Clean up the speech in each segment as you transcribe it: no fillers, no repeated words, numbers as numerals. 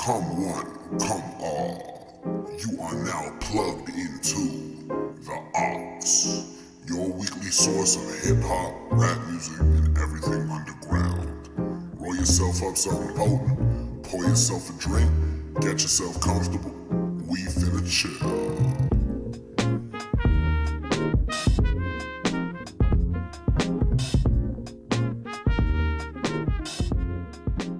Come one, come all. You are now plugged into The Aux, your weekly source of hip-hop, rap music, and everything underground. Roll yourself up something potent, pour yourself a drink, get yourself comfortable. We finna chill.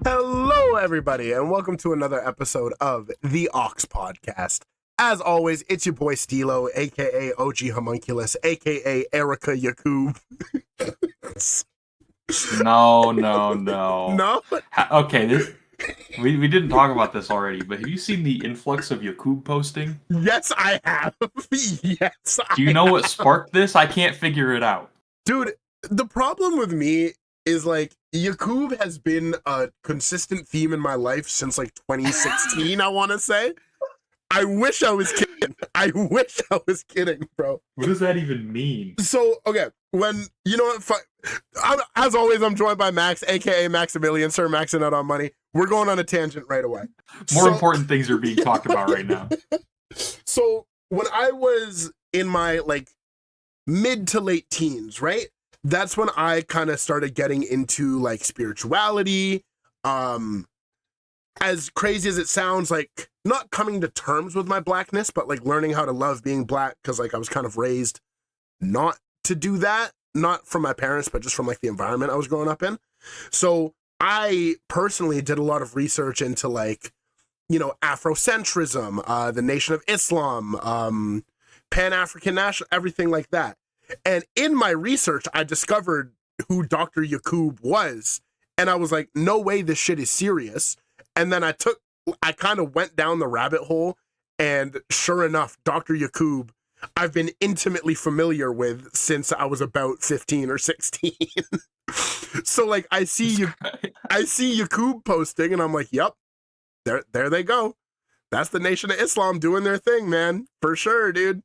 Hello, everybody, and welcome to another episode of the Aux Podcast. As always, it's your boy Steelo, aka OG Homunculus, aka Erica Yakub. No. No? Okay, we didn't talk about this already, but have you seen the influx of Yakub posting? Yes, I have. Yes, Do you know what sparked this? I can't figure it out. Dude, the problem with me is, like, Yakub has been a consistent theme in my life since, like, 2016, I want to say. I wish I was kidding, bro. What does that even mean? So, okay, as always, I'm joined by Max, aka Maximilian, Sir Maxing Out on Money. We're going on a tangent right away. More important things are being talked about right now. So, when I was in my, like, mid to late teens, right? That's when I kind of started getting into, like, spirituality. As crazy as it sounds, like, not coming to terms with my blackness, but, like, learning how to love being black, because, like, I was kind of raised not to do that, not from my parents, but just from, like, the environment I was growing up in. So I personally did a lot of research into, like, you know, Afrocentrism, the Nation of Islam, Pan-African national, everything like that. And in my research, I discovered who Dr. Yakub was. And I was like, no way this shit is serious. And then I kind of went down the rabbit hole. And sure enough, Dr. Yakub, I've been intimately familiar with since I was about 15 or 16. So, like, I see Yakub posting and I'm like, yep, there they go. That's the Nation of Islam doing their thing, man. For sure, dude.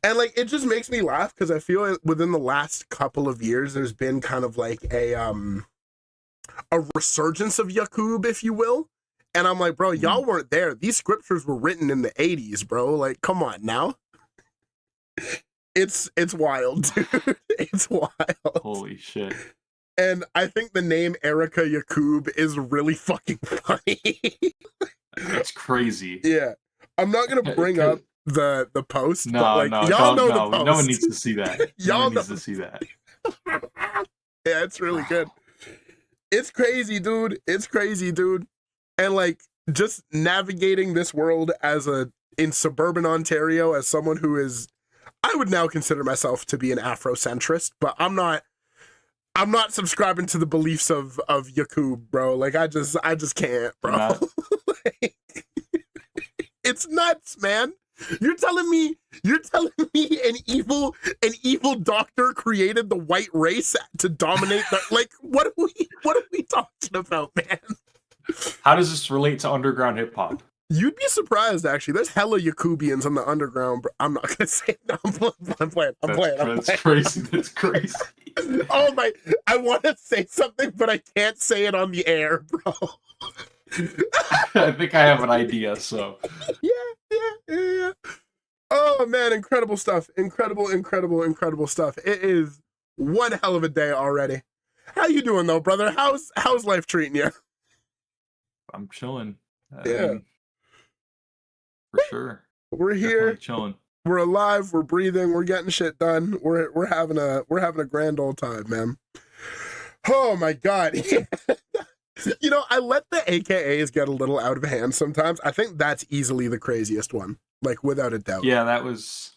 And, like, it just makes me laugh because I feel within the last couple of years, there's been kind of like a resurgence of Yakub, if you will. And I'm like, bro, y'all weren't there. These scriptures were written in the 80s, bro. Like, come on now. It's wild, dude. It's wild. Holy shit. And I think the name Erica Yakub is really fucking funny. It's crazy. Yeah. I'm not going to bring up the post. No, but, like, no, y'all know the post. No one needs to see that. Y'all needs to see that. Yeah, it's really good. It's crazy, dude. It's crazy, dude. And, like, just navigating this world in suburban Ontario as someone who is, I would now consider myself to be an Afrocentrist, but I'm not subscribing to the beliefs of Yakub, bro. Like, I just can't, bro. Like, it's nuts, man. You're telling me an evil doctor created the white race to dominate the, like, what are we talking about, man? How does this relate to underground hip hop? You'd be surprised, actually. There's hella Yakubians on the underground, but I'm not gonna say it. I'm playing. That's crazy. That's crazy. Oh my! I want to say something, but I can't say it on the air, bro. I think I have an idea, so. Yeah. Oh, man, incredible stuff. Incredible stuff. It is one hell of a day already. How you doing, though, brother? How's life treating you? I'm chilling. Yeah. For sure. We're here. Definitely chilling. We're alive. We're breathing. We're getting shit done. We're having a grand old time, man. Oh, my God. You know, I let the AKAs get a little out of hand sometimes. I think that's easily the craziest one, like, without a doubt. Yeah, that was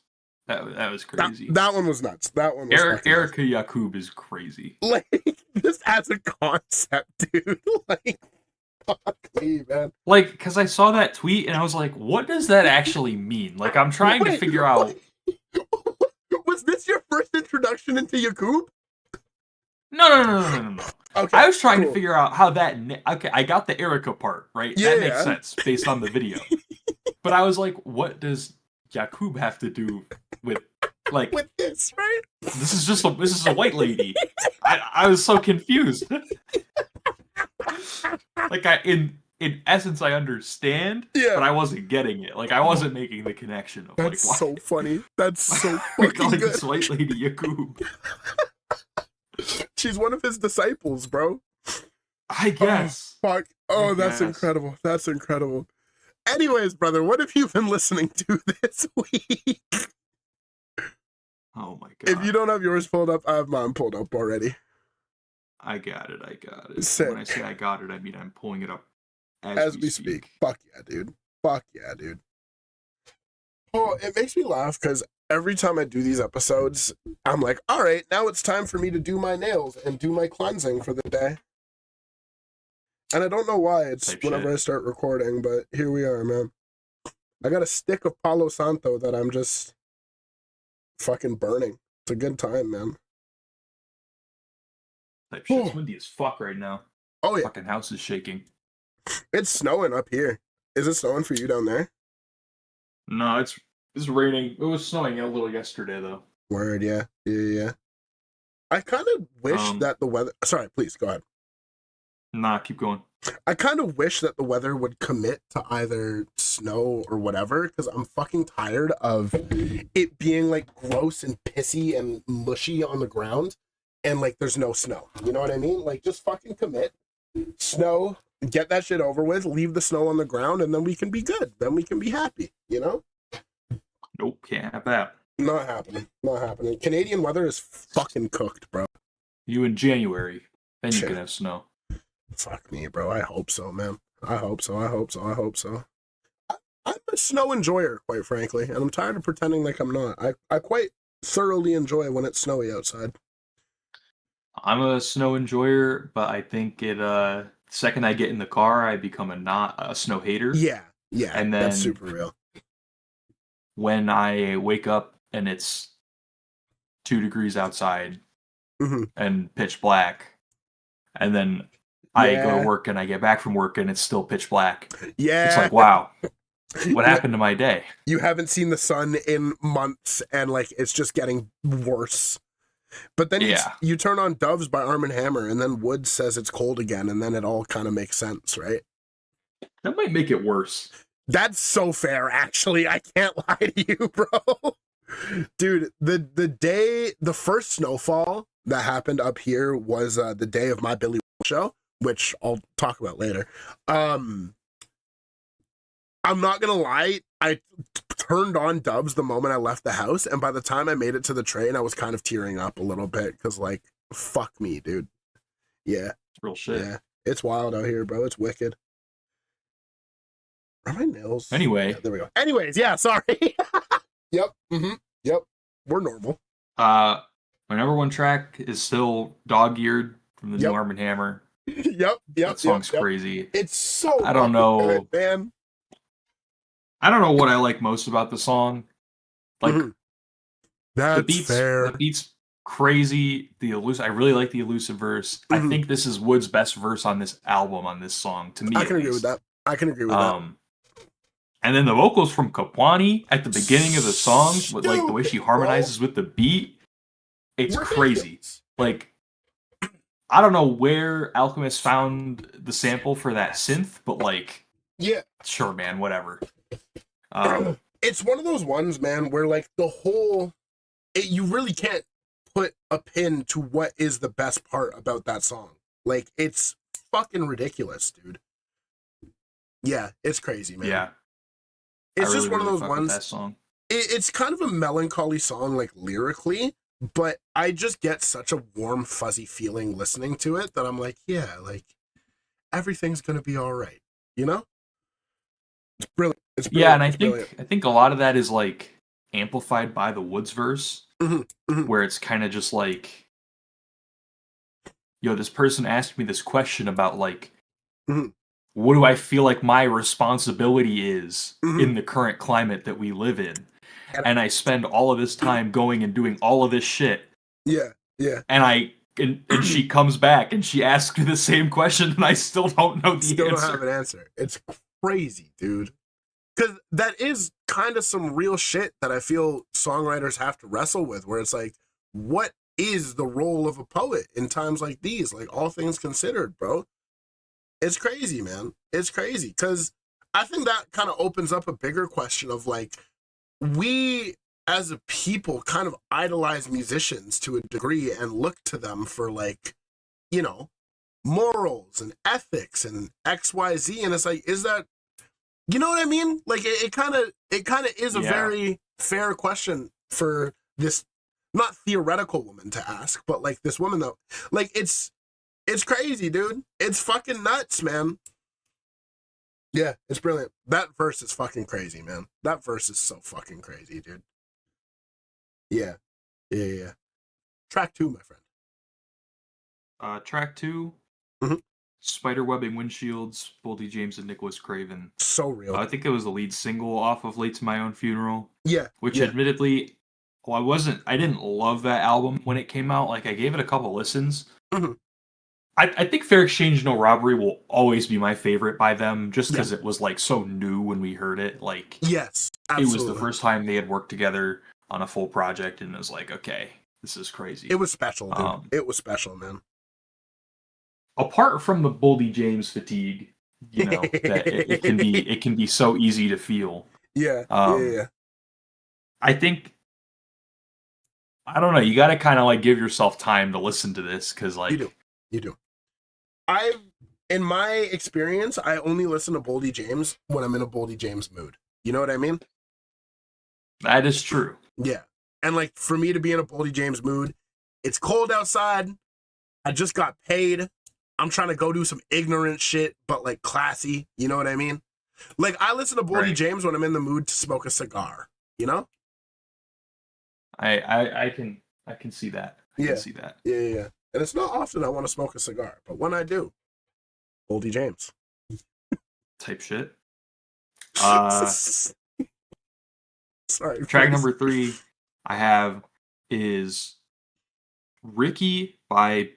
crazy. That one was nuts. That one was Erica Yakub is crazy. Like, just as a concept, dude. Like, fuck me, man. Like, because I saw that tweet and I was like, what does that actually mean? Like, I'm trying to figure out. Was this your first introduction into Yakub? No. Okay, I was trying to figure out how that. Okay, I got the Erica part, right? Yeah, that makes sense based on the video. But I was like, what does Yakub have to do with, like, with this, right? This is a white lady. I was so confused. Like, in essence, I understand, but I wasn't getting it. Like, I wasn't making the connection of That's like, why so funny. That's so we fucking call like good. this white lady Yakub. She's one of his disciples, bro. I guess. Oh, fuck. Oh, I that's guess. incredible. That's incredible. Anyways, brother, what have you been listening to this week? Oh my god. If you don't have yours pulled up, I have mine pulled up already. I got it. Sick. When I say I got it, I mean I'm pulling it up As we speak. Fuck yeah, dude. Fuck yeah, dude. Oh, it makes me laugh because every time I do these episodes, I'm like, all right, now it's time for me to do my nails and do my cleansing for the day. And I don't know why it's Type whenever shit. I start recording, but here we are, man. I got a stick of Palo Santo that I'm just fucking burning. It's a good time, man. Type shit. It's windy as fuck right now. Oh, yeah. Fucking house is shaking. It's snowing up here. Is it snowing for you down there? No, it's raining. It was snowing a little yesterday though. Word, yeah. Yeah. I kind of wish that the weather... Sorry, please, go ahead. Nah, keep going. I kind of wish that the weather would commit to either snow or whatever, because I'm fucking tired of it being like gross and pissy and mushy on the ground and like there's no snow. You know what I mean? Like just fucking commit. Snow, get that shit over with, leave the snow on the ground, and then we can be good. Then we can be happy, you know? Nope, can't have that. Not happening. Not happening. Canadian weather is fucking cooked, bro. You in January, then you Shit. can have snow. Fuck me, bro. I hope so, man. I hope so. I'm a snow enjoyer, quite frankly, and I'm tired of pretending like I'm not. I quite thoroughly enjoy when it's snowy outside. I'm a snow enjoyer, but I think second I get in the car, I become a snow hater. Yeah, And then that's super real. When I wake up and it's 2 degrees outside and pitch black, and then I go to work and I get back from work and it's still pitch black. Yeah. It's like, wow, what happened to my day? You haven't seen the sun in months and like it's just getting worse. But then you turn on Doves by Arm & Hammer and then Woods says it's cold again and then it all kind of makes sense, right? That might make it worse. That's so fair, actually. I can't lie to you, bro. Dude, the first snowfall that happened up here was the day of my Billy show, which I'll talk about later. I'm not gonna lie, I turned on Doves the moment I left the house, and by the time I made it to the train, I was kind of tearing up a little bit, because, like, fuck me, dude. Yeah. It's real shit. Yeah. It's wild out here, bro. It's wicked. Are my nails? Anyway. Yeah, there we go. Anyways, yeah, sorry. Yep. Yep. We're normal. My number one track is still Dog Eared from the new Arm & Hammer. Yep. That song's crazy. It's so I don't know. good, man. I don't know what I like most about the song. Like That's the beats, fair. The beats crazy. I really like the elusive verse. I think this is Wood's best verse on this album, on this song. To me, I can agree with that. And then the vocals from Kapwani at the beginning of the song, with like the way she harmonizes with the beat, it's crazy. Like, I don't know where Alchemist found the sample for that synth, but like, yeah, sure, man, whatever. It's one of those ones, man, where like you really can't put a pin to what is the best part about that song. Like, it's fucking ridiculous, dude. Yeah, it's crazy, man. Yeah. It's just one of those fuck ones. with that song. It's kind of a melancholy song, like lyrically, but I just get such a warm, fuzzy feeling listening to it that I'm like, yeah, like everything's gonna be all right, you know? It's brilliant. It's brilliant. Yeah, and I think a lot of that is like amplified by the Woods verse, where it's kind of just like, yo, this person asked me this question about like, what do I feel like my responsibility is in the current climate that we live in? And I spend all of this time going and doing all of this shit. Yeah, yeah. And and she comes back and she asks me the same question and I still don't know the answer. Still don't have an answer. It's crazy, dude. Because that is kind of some real shit that I feel songwriters have to wrestle with, where it's like, what is the role of a poet in times like these? Like, all things considered, bro. It's crazy, man. It's crazy because I think that kind of opens up a bigger question of like, we as a people kind of idolize musicians to a degree and look to them for like, you know, morals and ethics and XYZ. And it's like, is that, you know what I mean? Like it kind of is a very fair question for this, not theoretical woman to ask, but like this woman though, like it's crazy, dude. It's fucking nuts, man. Yeah, it's brilliant. That verse is fucking crazy, man. That verse is so fucking crazy, dude. Yeah. Track 2, my friend. Track 2, Spiderwebbing Windshields, Boldy James and Nicholas Craven. So real. I think it was the lead single off of Late to My Own Funeral. Yeah. Which admittedly, I didn't love that album when it came out. Like, I gave it a couple listens. Mm-hmm. I think Fair Exchange No Robbery will always be my favorite by them, just because it was like so new when we heard it. Like, yes, absolutely. It was the first time they had worked together on a full project, and it was like, okay, this is crazy. It was special, dude. It was special, man. Apart from the Boldy James fatigue, you know, that it can be so easy to feel. Yeah. I think, I don't know, you got to kind of like give yourself time to listen to this, because like you do. In my experience, I only listen to Boldy James when I'm in a Boldy James mood. You know what I mean? That is true. Yeah. And like for me to be in a Boldy James mood, it's cold outside. I just got paid. I'm trying to go do some ignorant shit, but like classy. You know what I mean? Like I listen to Boldy James when I'm in the mood to smoke a cigar. You know? I can see that. I can see that. Yeah. And it's not often I want to smoke a cigar, but when I do, Boldy James. Type shit. Sorry. Track number 3 I have is Ricky by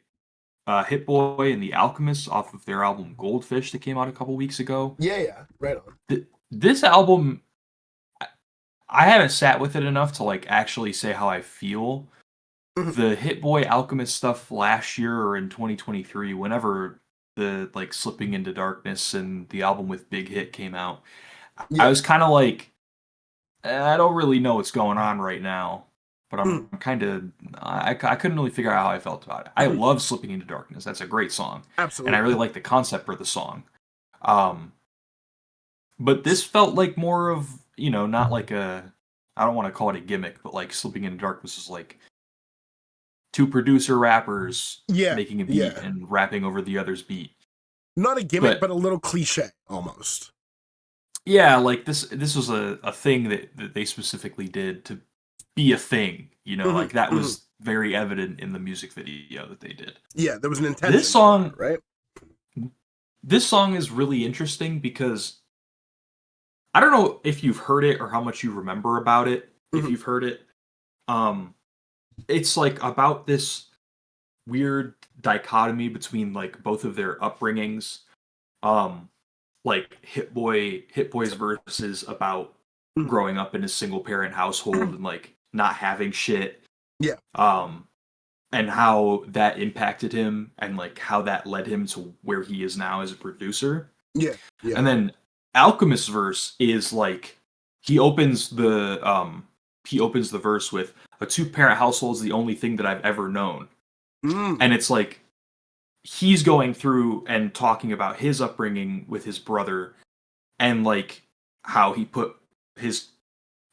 Hit Boy and the Alchemists off of their album Goldfish that came out a couple weeks ago. Yeah, right on. This album, I haven't sat with it enough to like actually say how I feel. The Hit Boy Alchemist stuff last year or in 2023, whenever the like Slipping Into Darkness and the album with Big Hit came out, I was kind of like, I don't really know what's going on right now, but I'm kind of, I couldn't really figure out how I felt about it. I love Slipping Into Darkness. That's a great song. Absolutely. And I really like the concept for the song. But this felt like more of, you know, not like I don't want to call it a gimmick, but like Slipping Into Darkness is like 2 producer rappers making a beat and rapping over the other's beat. Not a gimmick, but a little cliche almost. Yeah, like this was a thing that they specifically did to be a thing, you know, like that was very evident in the music video that they did. Yeah, there was an intention. This song, right? This song is really interesting because I don't know if you've heard it or how much you remember about it. If you've heard it, it's like about this weird dichotomy between like both of their upbringings. Like Hit Boy's verse is about growing up in a single parent household and like not having shit. Yeah. And how that impacted him and like how that led him to where he is now as a producer. Yeah. And then Alchemist's verse is like he opens the verse with a 2-parent household is the only thing that I've ever known. And it's like he's going through and talking about his upbringing with his brother and like how he put his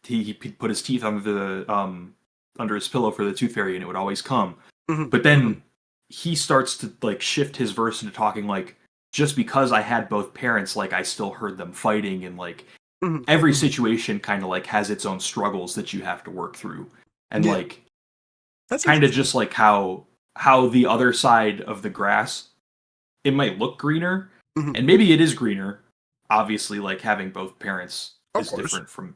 teeth under his pillow for the tooth fairy and it would always come. But then he starts to like shift his verse into talking like just because I had both parents, like I still heard them fighting and like every situation kind of like has its own struggles that you have to work through. And like that's kind of just like how the other side of the grass, it might look greener, and maybe it is greener. Obviously, like having both parents is different from,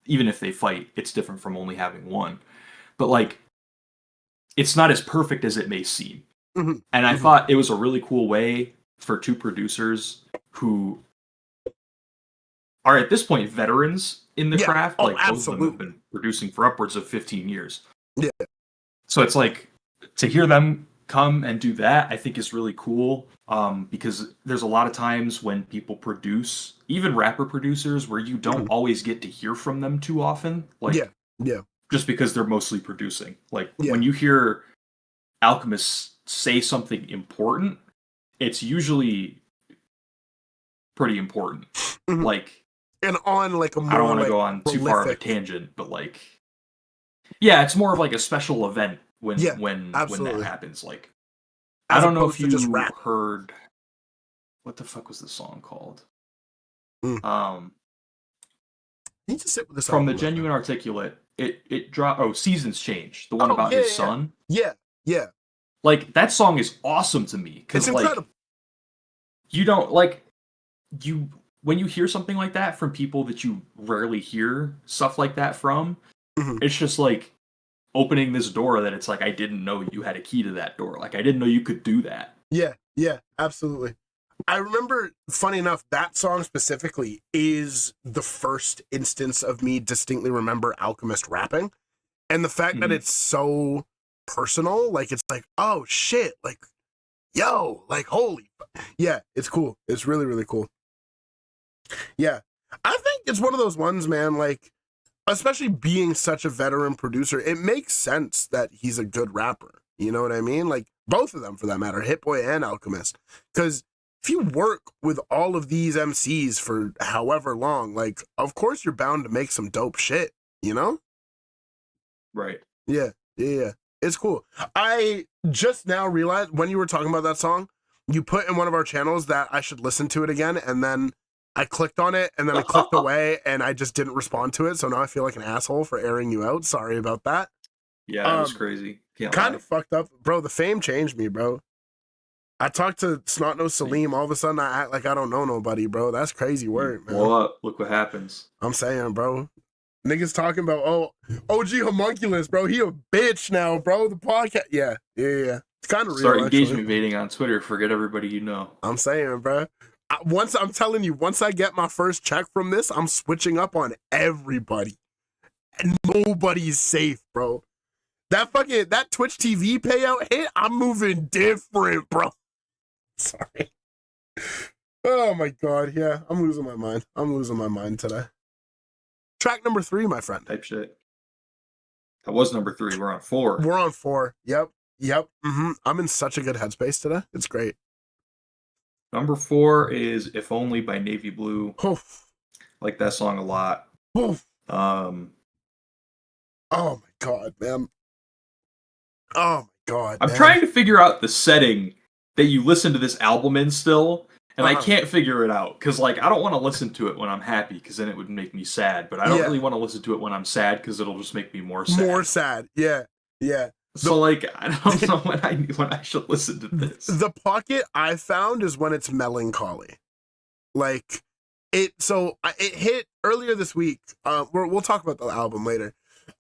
even if they fight, it's different from only having one. But like, it's not as perfect as it may seem. And I thought it was a really cool way for 2 producers who are at this point veterans in the craft. Like both of them have been producing for upwards of 15 years. Yeah. So it's like to hear them come and do that, I think is really cool. Because there's a lot of times when people produce, even rapper producers, where you don't always get to hear from them too often. Like, yeah, just because they're mostly producing. Like, yeah. when you hear Alchemist say something important, it's usually pretty important. Like, and on like a more, I don't want to like, go on prolific. too far of a tangent, but like, yeah, it's more of like a special event when absolutely. that happens. Like, As I don't know opposed if to just you rap. heard, what the fuck was the song called? You need to sit with this From the album, Genuine Articulate, it dropped. Oh, Seasons Change, the one Oh, about yeah, his yeah. son. Yeah. Like, that song is awesome to me It's because incredible. like, you don't like you when you hear something like that from people that you rarely hear stuff like that from. It's just like opening this door that it's like, I didn't know you had a key to that door. Like, I didn't know you could do that. Yeah, absolutely. I remember, funny enough, that song specifically is the first instance of me distinctly remember Alchemist rapping. And the fact that it's so personal, like, it's like, oh shit, like, yo, like, holy. Yeah, it's cool. It's really, really cool. Yeah. I think it's one of those ones, man, like, especially being such a veteran producer, it makes sense that he's a good rapper. You know what I mean? Like, both of them, for that matter, Hit Boy and Alchemist. Because if you work with all of these MCs for however long, like, of course you're bound to make some dope shit, you know? Right. Yeah. It's cool. I just now realized when you were talking about that song, you put in one of our channels that I should listen to it again, and then I clicked on it, and then I clicked away, and I just didn't respond to it, so now I feel like an asshole for airing you out. Sorry about that. Yeah, that was crazy. Kind of fucked up. Bro, the fame changed me, bro. I talked to Snot-Nosed Salim, all of a sudden I act like I don't know nobody, bro. That's crazy work, man. Blow up. Look what happens. I'm saying, bro. Niggas talking about, oh, OG Homunculus, bro. He a bitch now, bro. The podcast. Yeah. It's kind of real. Start engagement baiting on Twitter. Forget everybody you know. I'm saying, bro. I'm telling you, once I get my first check from this, I'm switching up on everybody. And nobody's safe, bro. That Twitch TV payout hit, I'm moving different, bro. Sorry. Oh my god, yeah. I'm losing my mind today. Track number 3, my friend. Type shit. That was number 3. We're on 4. We're on 4. Yep. I'm in such a good headspace today. It's great. Number 4 is If Only by Navy Blue. Like that song a lot. Oh my god, man. Oh my god. I'm trying to figure out the setting that you listen to this album in still, and I can't figure it out because, like, I don't want to listen to it when I'm happy because then it would make me sad. But I don't really want to listen to it when I'm sad because it'll just make me more sad. More sad. Yeah. So, like, I don't know when I should listen to this. The pocket I found is when it's melancholy. Like, it hit earlier this week. We'll talk about the album later.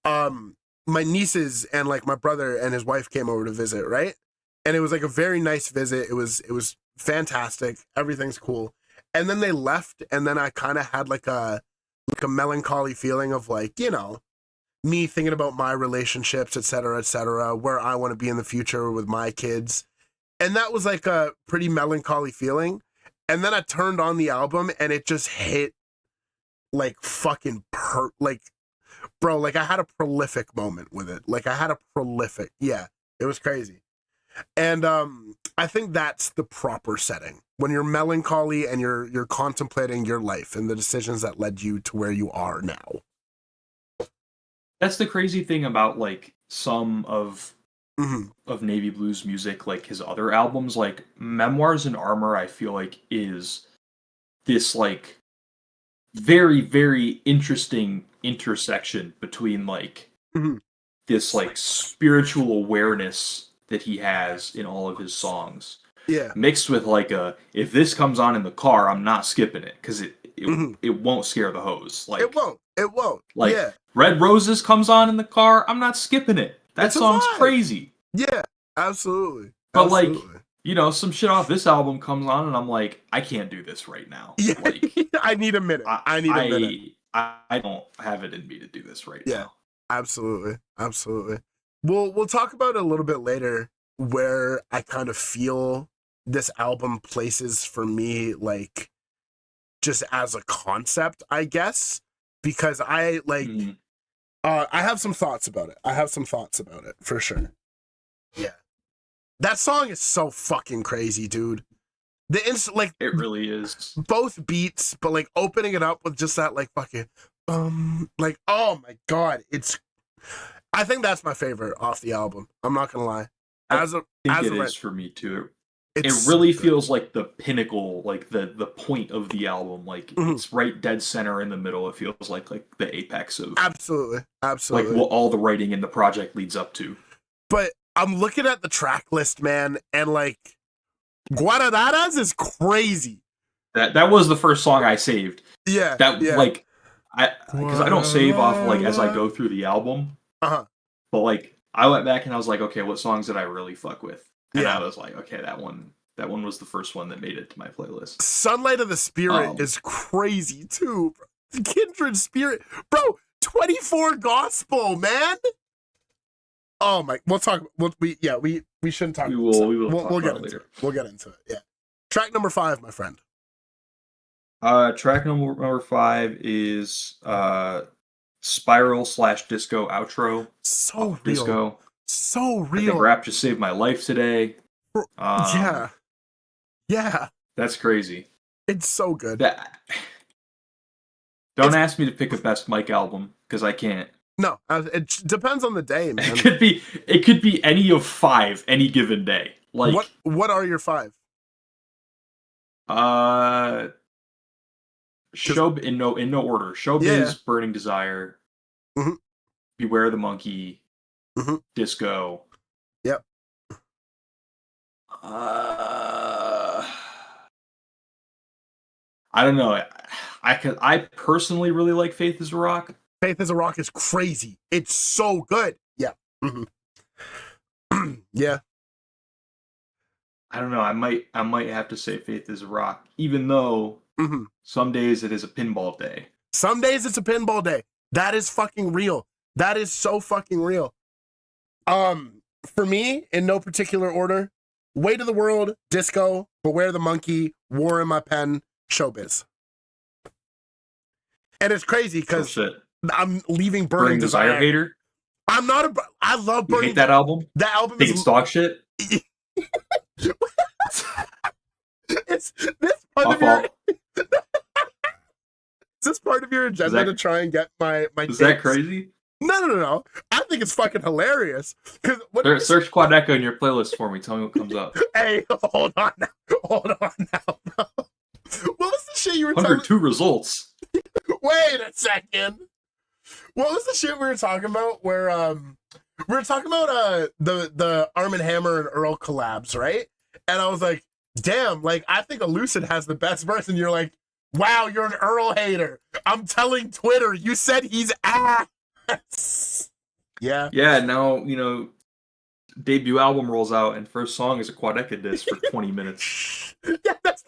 My nieces and, like, my brother and his wife came over to visit, right? And it was like a very nice visit. It was fantastic. Everything's cool. And then they left, and then I kind of had like a melancholy feeling of, like, you know, me thinking about my relationships, et cetera, where I want to be in the future with my kids. And that was like a pretty melancholy feeling. And then I turned on the album and it just hit like fucking bro, like I had a prolific moment with it. Yeah, it was crazy. And I think that's the proper setting when you're melancholy and you're contemplating your life and the decisions that led you to where you are now. That's the crazy thing about, like, some of Navy Blue's music, like his other albums, like Memoirs in Armor, I feel like is this, like, very, very interesting intersection between, like, this, like, spiritual awareness that he has in all of his songs. Yeah. Mixed with, like, if this comes on in the car, I'm not skipping it, because it won't scare the hose. Like, It won't. Like, yeah. Red Roses comes on in the car, I'm not skipping it. That song's crazy. Yeah, absolutely. But, like, you know, some shit off this album comes on, and I'm like, I can't do this right now. Yeah, like, I need a minute. I need a minute. I don't have it in me to do this right now. Absolutely. We'll talk about it a little bit later where I kind of feel this album places for me, like, just as a concept, I guess, because I like, I have some thoughts about it. For sure. Yeah. That song is so fucking crazy, dude. Like, It really is. both beats, but like opening it up with just that like fucking like, oh my god, I think that's my favorite off the album. I'm not gonna lie. I think it is for me too. It It's really so good. feels like the pinnacle, like the point of the album. Like it's right dead center in the middle. It feels like the apex of Absolutely. like what all the writing in the project leads up to. But I'm looking at the track list, man, and like Guarararas is crazy. That was the first song I saved. Yeah. Like because I don't save off like as I go through the album. Uh-huh. But like I went back and I was like, okay, what songs did I really fuck with? And Yeah. I was like, okay, that one was the first one that made it to my playlist. Sunlight of the Spirit is crazy too, bro. Kindred Spirit. Bro, 24 Gospel, man. Oh my, we'll talk. We shouldn't talk. We'll get into it. We'll get into it. Yeah. Track number 5, my friend. Track number 5 is Spiral / Disco Outro. So real. Disco. So I real. think rap just saved my life today. Yeah. That's crazy. It's so good. Don't ask me to pick a best Mike album because I can't. No, it depends on the day, man. It could be any of 5 any given day. Like what are your 5? Show in no order. Showbiz, Burning Desire, Beware the Monkey, Disco. Yep. I don't know. I personally really like Faith is a Rock. Faith is a Rock is crazy. It's so good. Yeah. Yeah. I don't know. I might have to say Faith is a Rock, even though some days it is a pinball day. Some days it's a pinball day. That is fucking real. That is so fucking real. For me, in no particular order, Weight of the World, Disco, Beware the Monkey, War in My Pen, Showbiz. And it's crazy because I'm leaving Burning Desire. Hater. I'm not I love Burning. You hate that album? That album is dog shit. It's this part of your. Is this part of your agenda to try and get my? Is that crazy? No. I think it's fucking hilarious. Search Quadeca in your playlist for me. Tell me what comes up. Hey, hold on now, bro. What was the shit you were 102 results. Wait a second. What was the shit we were talking about? Where we were talking about the Arm & Hammer and Earl collabs, right? And I was like, damn, like I think Elucid has the best verse, and you're like, wow, you're an Earl hater. I'm telling Twitter, you said he's ass. Yeah. Yeah, now, debut album rolls out and first song is a Quadeca disc for 20 minutes. Yeah, that's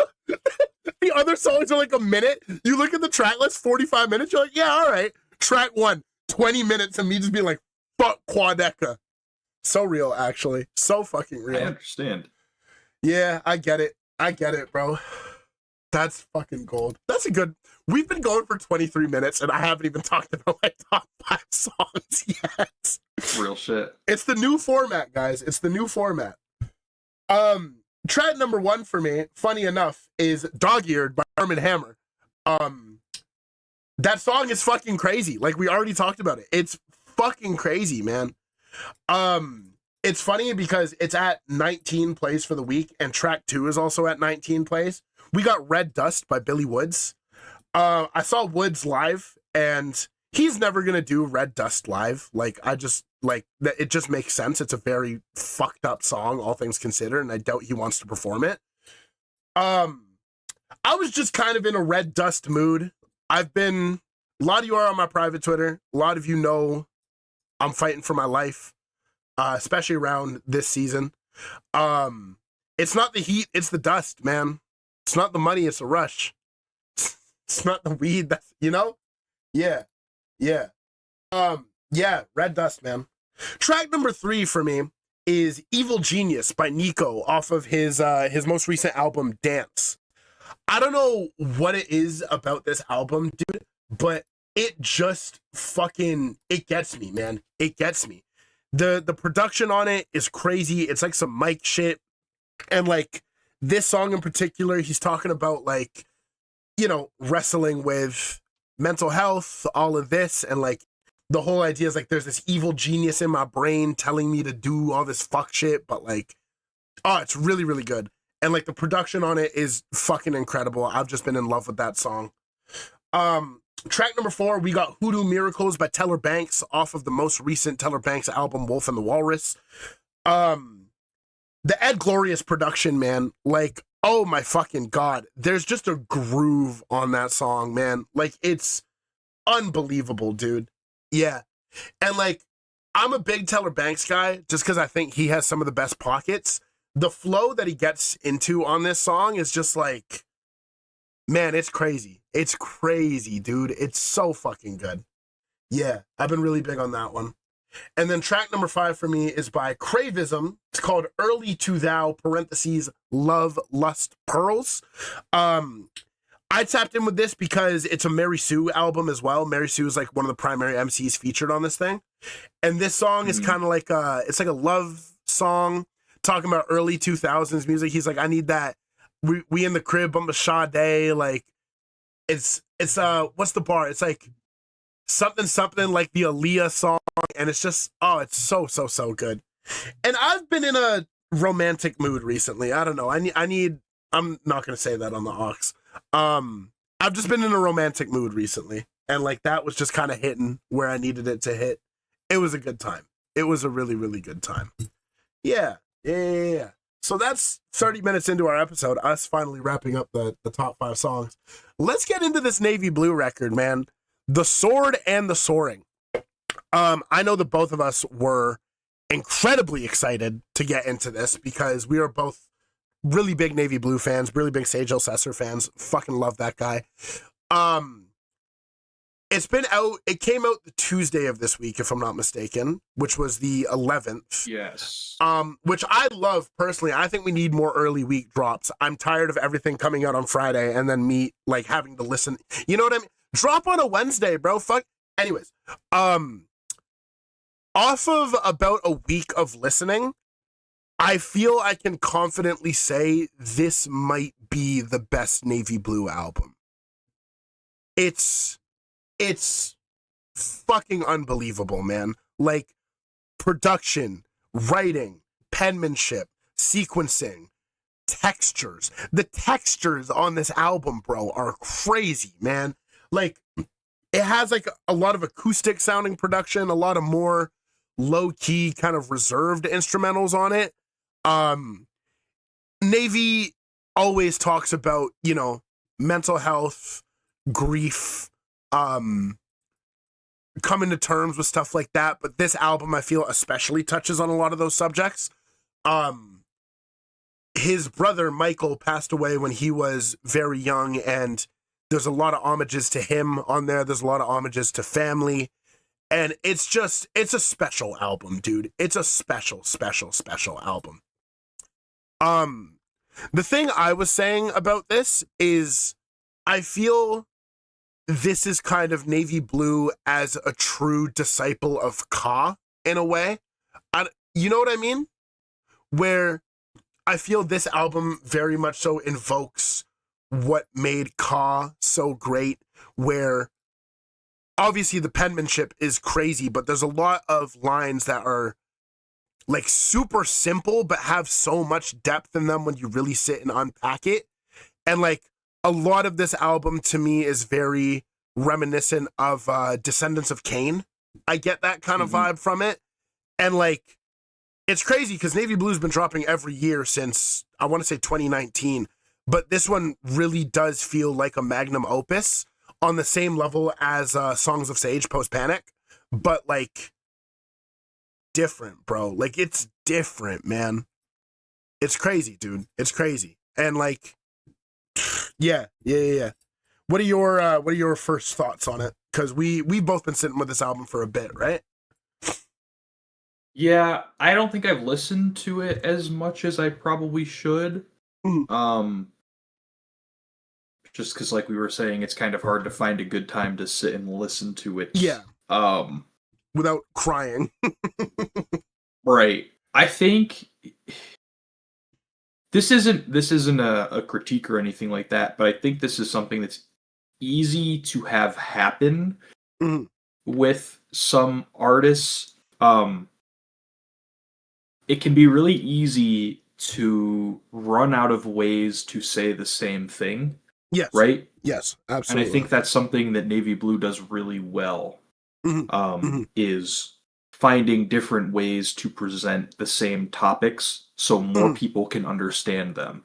the other songs are like a minute. You look at the track list, 45 minutes, you're like, yeah, all right. Track 1, 20 minutes of me just being like, fuck Quadeca. So real, actually. So fucking real. I understand. Yeah, I get it, bro. That's fucking gold. That's a good... We've been going for 23 minutes, and I haven't even talked about my top 5 songs yet. Real shit. It's the new format, guys. It's the new format. Track number 1 for me, funny enough, is Dog-Eared by Arm & Hammer. That song is fucking crazy. Like, we already talked about it. It's fucking crazy, man. It's funny because it's at 19 plays for the week, and track 2 is also at 19 plays. We got Red Dust by Billy Woods. I saw Woods live, and he's never gonna do Red Dust live. Like, it just makes sense. It's a very fucked up song, all things considered, and I doubt he wants to perform it. I was just kind of in a Red Dust mood. A lot of you are on my private Twitter. A lot of you know I'm fighting for my life, especially around this season. It's not the heat, it's the dust, man. It's not the money, it's the rush. It's not the weed, that's, Yeah. Red Dust, man. Track number 3 for me is Evil Genius by Nico off of his most recent album, Dance. I don't know what it is about this album, dude, but it just it gets me, man. It gets me. The production on it is crazy. It's like some Mike shit. And like this song in particular, he's talking about like, you know, wrestling with mental health, all of this. And like the whole idea is like there's this evil genius in my brain telling me to do all this fuck shit. But like, oh, it's really, really good. And like the production on it is fucking incredible. I've just been in love with that song. Track number 4, we got Hoodoo Miracles by Teller Banks off of the most recent Teller Banks album, Wolf and the Walrus. The Ed Glorious production, man, like, oh my fucking God. There's just a groove on that song, man. Like, it's unbelievable, dude. Yeah. And like, I'm a big Teller Banks guy just because I think he has some of the best pockets. The flow that he gets into on this song is just like, man, it's crazy. It's crazy, dude. It's so fucking good. Yeah, I've been really big on that one. And then track number 5 for me is by Cravism. It's called Early to Thou, parentheses, Love, Lust, Pearls. I tapped in with this because it's a Mary Sue album as well. Mary Sue is like one of the primary MCs featured on this thing. And this song is kind of like it's like a love song talking about early 2000s music. He's like, I need that. We in the crib, I'm a Sade. Like, it's what's the bar? It's like something like the Aaliyah song. And it's just, oh, it's so good. And I've been in a romantic mood recently. I don't know. I'm not going to say that on the Aux. I've just been in a romantic mood recently. And like, that was just kind of hitting where I needed it to hit. It was a good time. It was a really, really good time. Yeah. So that's 30 minutes into our episode, us finally wrapping up the top 5 songs. Let's get into this Navy Blue record, man. The Sword and the Soaring. I know that both of us were incredibly excited to get into this because we are both really big Navy Blue fans, really big Sage Elsesser fans. Fucking love that guy. It's been out. It came out the Tuesday of this week, if I'm not mistaken, which was the 11th. Yes. Which I love personally. I think we need more early week drops. I'm tired of everything coming out on Friday and then me like having to listen. You know what I mean? Drop on a Wednesday, bro. Fuck. Anyways, off of about a week of listening, I feel I can confidently say this might be the best Navy Blue album. It's fucking unbelievable, man. Like, production, writing, penmanship, sequencing, textures. The textures on this album, bro, are crazy, man. Like, it has like a lot of acoustic sounding production, a lot of more low-key kind of reserved instrumentals on it. Navy always talks about, you know, mental health, grief, coming to terms with stuff like that, but this album I feel especially touches on a lot of those subjects. His brother Michael passed away when he was very young, and there's a lot of homages to him on there. There's a lot of homages to family, and it's a special album, dude. It's a special album. The thing I was saying about this is I feel this is kind of Navy Blue as a true disciple of Ka in a way. You know what I mean? Where I feel this album very much so invokes what made Ka so great, where obviously the penmanship is crazy, but there's a lot of lines that are like super simple, but have so much depth in them when you really sit and unpack it. And like a lot of this album to me is very reminiscent of Descendants of Cain. I get that kind of vibe from it. And like, it's crazy because Navy Blue's been dropping every year since, I want to say 2019. But this one really does feel like a magnum opus on the same level as Songs of Sage Post Panic. But like, different, bro. Like, it's different, man. It's crazy, dude. It's crazy. And like, yeah. What are your first thoughts on it? Because we've both been sitting with this album for a bit, right? Yeah, I don't think I've listened to it as much as I probably should. Mhm. Just because, like we were saying, it's kind of hard to find a good time to sit and listen to it. Yeah. Um, Without crying. right. I think this isn't a critique or anything like that, but I think this is something that's easy to have happen Mhm. with some artists. It can be really easy to run out of ways to say the same thing, Yes. right? Yes, And absolutely. I think that's something that Navy Blue does really well, is finding different ways to present the same topics so more people can understand them.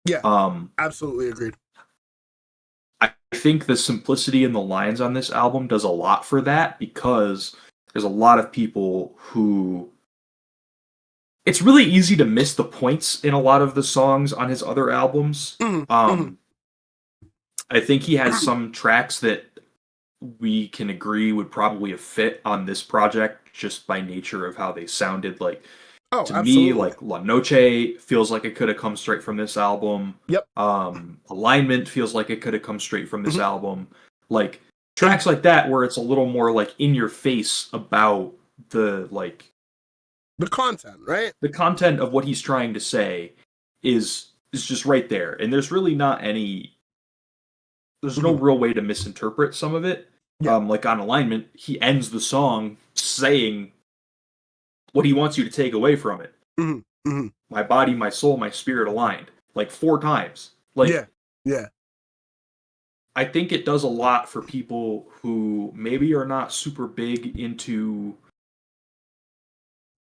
Yeah, Um, absolutely agreed. I think the simplicity in the lines on this album does a lot for that, because there's a lot of people who it's really easy to miss the points in a lot of the songs on his other albums. I think he has some tracks that we can agree would probably have fit on this project just by nature of how they sounded. Like, Oh, to absolutely. me, like La Noche feels like it could have come straight from this album. Yep. Alignment feels like it could have come straight from this album. Like, tracks like that where it's a little more like in your face about the content, right? the content of what he's trying to say is just right there, and there's really not any. There's no real way to misinterpret some of it. Yeah. Like on Alignment, he ends the song saying what he wants you to take away from it. My body, my soul, my spirit aligned, like 4 times. Like, yeah. I think it does a lot for people who maybe are not super big into.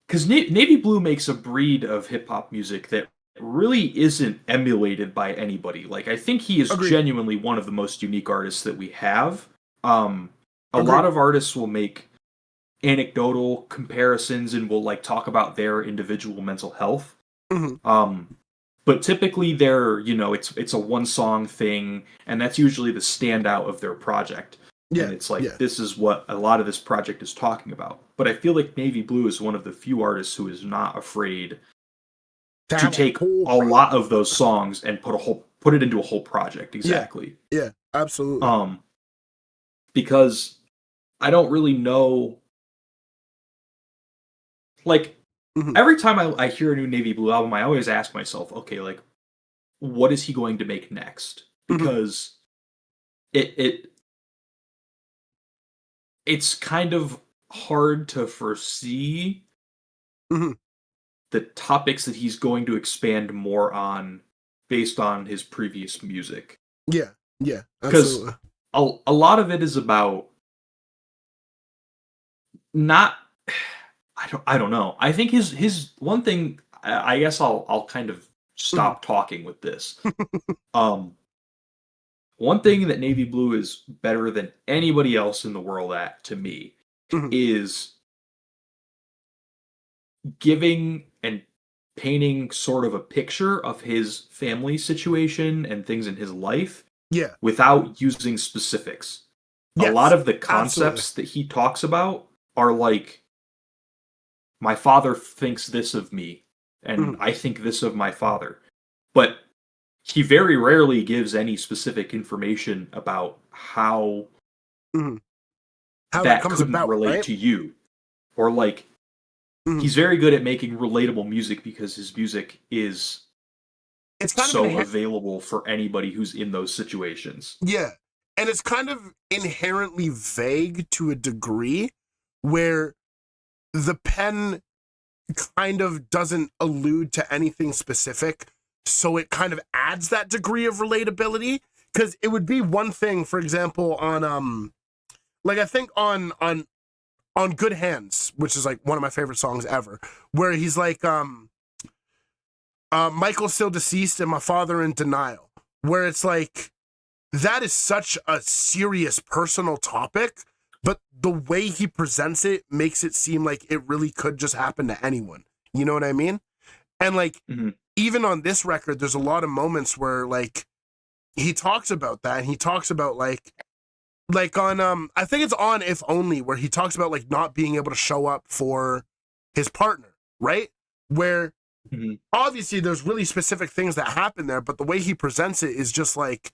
Because Navy Blue makes a breed of hip hop music that really isn't emulated by anybody. Like, I think he is genuinely one of the most unique artists that we have. A lot of artists will make anecdotal comparisons and will like talk about their individual mental health. But typically they're, it's a one song thing, and that's usually the standout of their project. Yeah, and it's like, this is what a lot of this project is talking about. But I feel like Navy Blue is one of the few artists who is not afraid to take a lot of those songs and put it into a whole project. Exactly. Yeah, absolutely. Because I don't really know. Like, every time I hear a new Navy Blue album, I always ask myself, okay, like, what is he going to make next? Because it's kind of hard to foresee the topics that he's going to expand more on based on his previous music. Yeah, absolutely. Because a lot of it is about not. I don't know. I think his one thing. I guess I'll kind of stop talking with this. One thing that Navy Blue is better than anybody else in the world at, to me, is giving and painting sort of a picture of his family situation and things in his life without using specifics. A lot of the concepts that he talks about are like, my father thinks this of me, and I think this of my father. But he very rarely gives any specific information about how that comes couldn't about, relate to you. Or like, he's very good at making relatable music because his music is so available for anybody who's in those situations. Yeah. And it's kind of inherently vague to a degree where the pen kind of doesn't allude to anything specific. So it kind of adds that degree of relatability, because it would be one thing, for example, on like I think on Good Hands, which is like one of my favorite songs ever, where he's like Michael's still deceased and my father in denial, where it's like that is such a serious personal topic, but the way he presents it makes it seem like it really could just happen to anyone. You know what I mean? And like even on this record, there's a lot of moments where like he talks about that, and he talks about like on I think it's on If Only, where he talks about like not being able to show up for his partner, right? Where Mhm. obviously there's really specific things that happen there, but the way he presents it is just like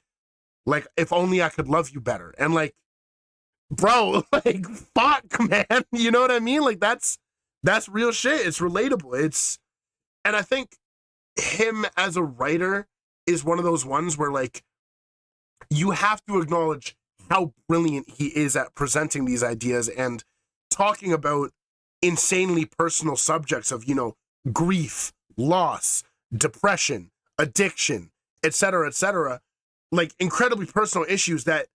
if only I could love you better. And like, bro, like fuck, man. You know what I mean? Like that's real shit. It's relatable. And I think him as a writer is one of those ones where like you have to acknowledge how brilliant he is at presenting these ideas and talking about insanely personal subjects of, you know, grief, loss, depression, addiction, etc., like incredibly personal issues that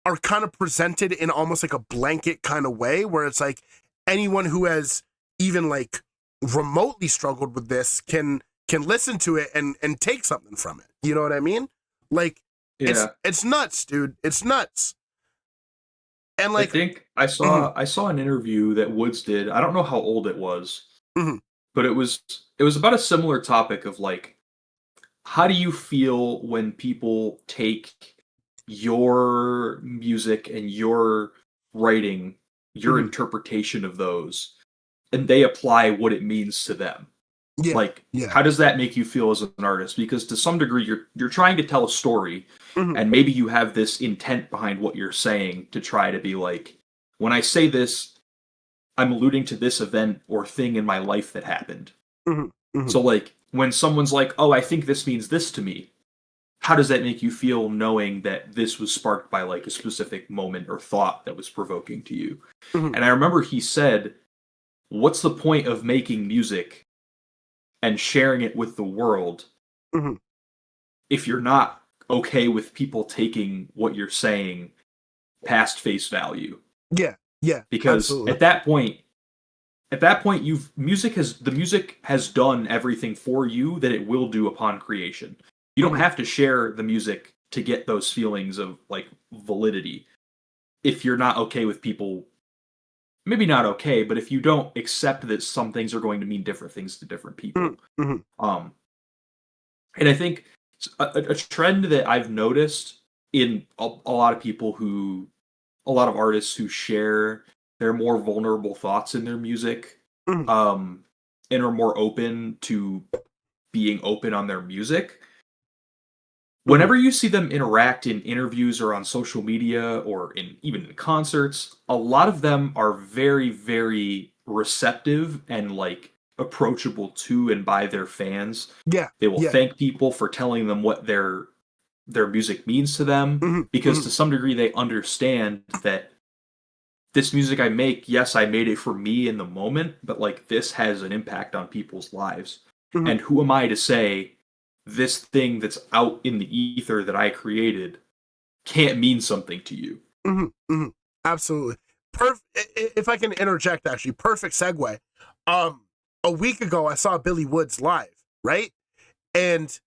are kind of presented in almost like a blanket kind of way where it's like anyone who has even like remotely struggled with this can listen to it and take something from it. You know what I mean? Like it's nuts, dude. It's nuts. And like I think I saw an interview that Woods did. I don't know how old it was, Mhm. but it was about a similar topic of like, how do you feel when people take your music and your writing, your Mhm. interpretation of those, and they apply what it means to them? Yeah. Like, Yeah. how does that make you feel as an artist? Because to some degree, you're trying to tell a story, Mhm. and maybe you have this intent behind what you're saying to try to be like, when I say this, I'm alluding to this event or thing in my life that happened. Mhm. Mhm. So, like, when someone's like, "Oh, I think this means this to me," how does that make you feel knowing that this was sparked by like a specific moment or thought that was provoking to you? Mhm. And I remember he said, "What's the point of making music and sharing it with the world Mhm. if you're not okay with people taking what you're saying past face value?" Yeah. Yeah. Because Absolutely. at that point, the music has done everything for you that it will do upon creation. You don't Mhm. have to share the music to get those feelings of like validity if you're not okay with people. Maybe not okay, but if you don't accept that some things are going to mean different things to different people. Mhm. Mhm. um and I think a trend that I've noticed in a lot of people who, a lot of artists who share their more vulnerable thoughts in their music, Mhm. um, and are more open to being open on their music. Mhm. Whenever you see them interact in interviews or on social media or in even in concerts, a lot of them are very, very receptive and like approachable to and by their fans. Yeah. They will Yeah. thank people for telling them what their music means to them, Mhm. because Mhm. to some degree they understand that this music I make, yes, I made it for me in the moment, but like this has an impact on people's lives. Mhm. And who am I to say this thing that's out in the ether that I created can't mean something to you? Mhm. Mhm. Absolutely. If I can interject, actually, perfect segue. A week ago, I saw Billy Woods live, right? And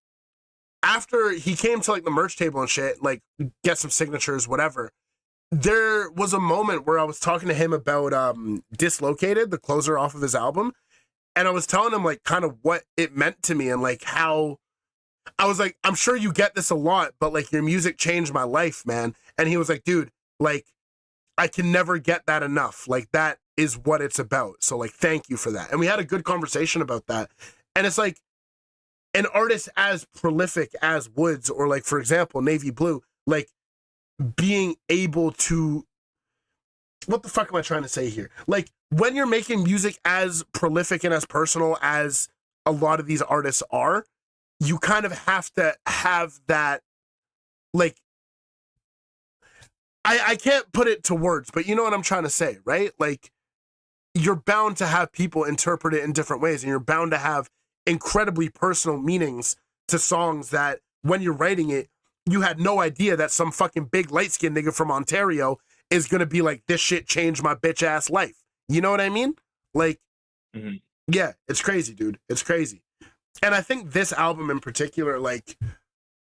after he came to like the merch table and shit, like get some signatures, whatever. There was a moment where I was talking to him about Dislocated, the closer off of his album, and I was telling him like kind of what it meant to me and like how I was like, I'm sure you get this a lot, but like your music changed my life, man. And he was like, dude, like I can never get that enough. Like that is what it's about. So like thank you for that. And we had a good conversation about that. And it's like an artist as prolific as Woods or like for example Navy Blue, like being able to, what the fuck am I trying to say here? Like when you're making music as prolific and as personal as a lot of these artists are, you kind of have to have that, like I can't put it to words, but you know what I'm trying to say, right? Like you're bound to have people interpret it in different ways, and you're bound to have incredibly personal meanings to songs that when you're writing it, you had no idea that some fucking big light skinned nigga from Ontario is gonna be like, this shit changed my bitch ass life. You know what I mean? Like, Mhm. yeah, it's crazy, dude. It's crazy. And I think this album in particular, like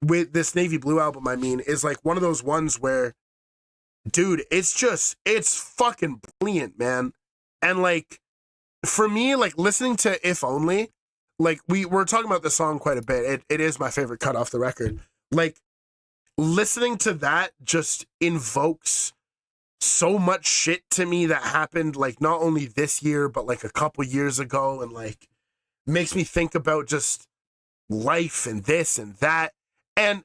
with this Navy Blue album, I mean, is like one of those ones where, dude, it's fucking brilliant, man. And like, for me, like listening to If Only, like we're talking about this song quite a bit. It is my favorite cut off the record. Like listening to that just invokes so much shit to me that happened like not only this year but like a couple years ago, and like makes me think about just life and this and that. And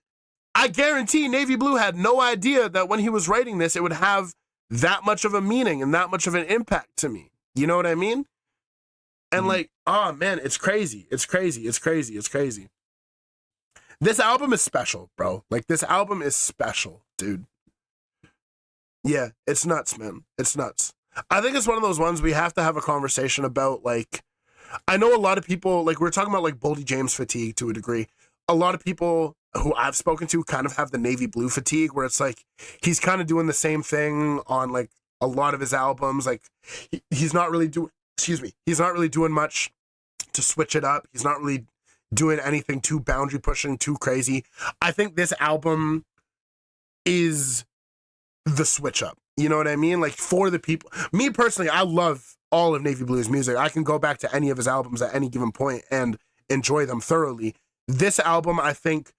I guarantee Navy Blue had no idea that when he was writing this, it would have that much of a meaning and that much of an impact to me. You know what I mean? And like, oh man, it's crazy. It's crazy. It's crazy. It's crazy. This album is special, bro. Like, this album is special, dude. Yeah, it's nuts, man. It's nuts. I think it's one of those ones we have to have a conversation about. Like, I know a lot of people, like, we're talking about like Boldy James fatigue to a degree. A lot of people who I've spoken to kind of have the Navy Blue fatigue, where it's like he's kind of doing the same thing on like a lot of his albums. Like, he's not really doing, he's not really doing much to switch it up. He's not really doing anything too boundary pushing, too crazy. I think this album is the switch up. You know what I mean? Like, for the people, me personally, I love all of Navy Blue's music. I can go back to any of his albums at any given point and enjoy them thoroughly. This album, I think,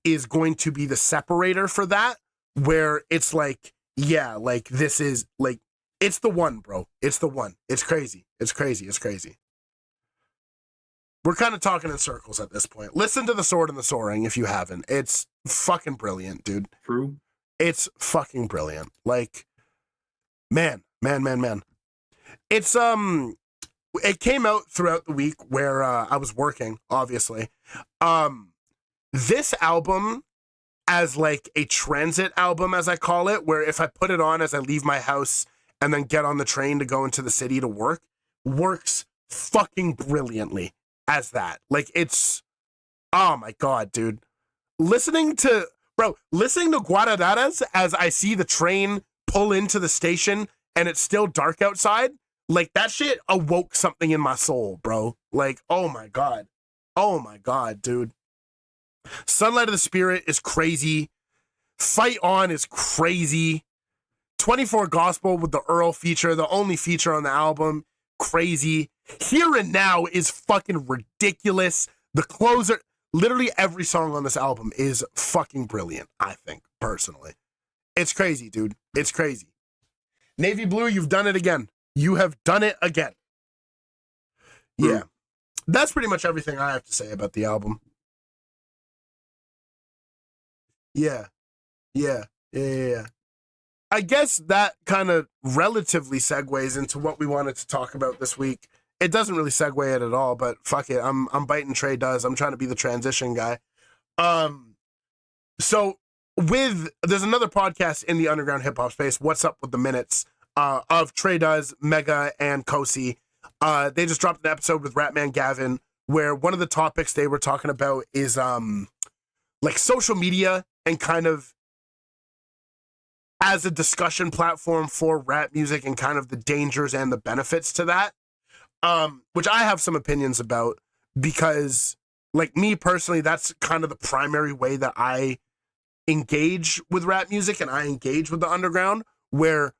is going to be the separator for that, where it's like, yeah, like, this is like, it's the one, bro. It's the one. It's crazy. It's crazy. It's crazy. We're kind of talking in circles at this point. Listen to The Sword and the Soaring if you haven't. It's fucking brilliant, dude. True. It's fucking brilliant. Like, man. It's, it came out throughout the week where I was working, obviously. This album, as like a transit album, as I call it, where if I put it on as I leave my house and then get on the train to go into the city to work, works fucking brilliantly as that. Like, it's, oh my God, dude. Listening to Guaradaras as I see the train pull into the station and it's still dark outside, like, that shit awoke something in my soul, bro. Like, oh my God. Oh my God, dude. Sunlight of the Spirit is crazy. Fight On is crazy. 24 Gospel with the Earl feature, the only feature on the album, crazy. Here and Now is fucking ridiculous. The Closer, literally every song on this album is fucking brilliant, I think, personally. It's crazy, dude. It's crazy. Navy Blue, you've done it again. You have done it again. Yeah. That's pretty much everything I have to say about the album. Yeah. I guess that kind of relatively segues into what we wanted to talk about this week. It doesn't really segue it at all, but fuck it. I'm biting Trey does. I'm trying to be the transition guy. So there's another podcast in the underground hip hop space, What's Up with the Minutes, of Trey Does, Mega, and Kosi. They just dropped an episode with Ratman Gavin where one of the topics they were talking about is like social media and kind of as a discussion platform for rap music and kind of the dangers and the benefits to that, which I have some opinions about because, like, me personally, that's kind of the primary way that I engage with rap music and I engage with the underground, where,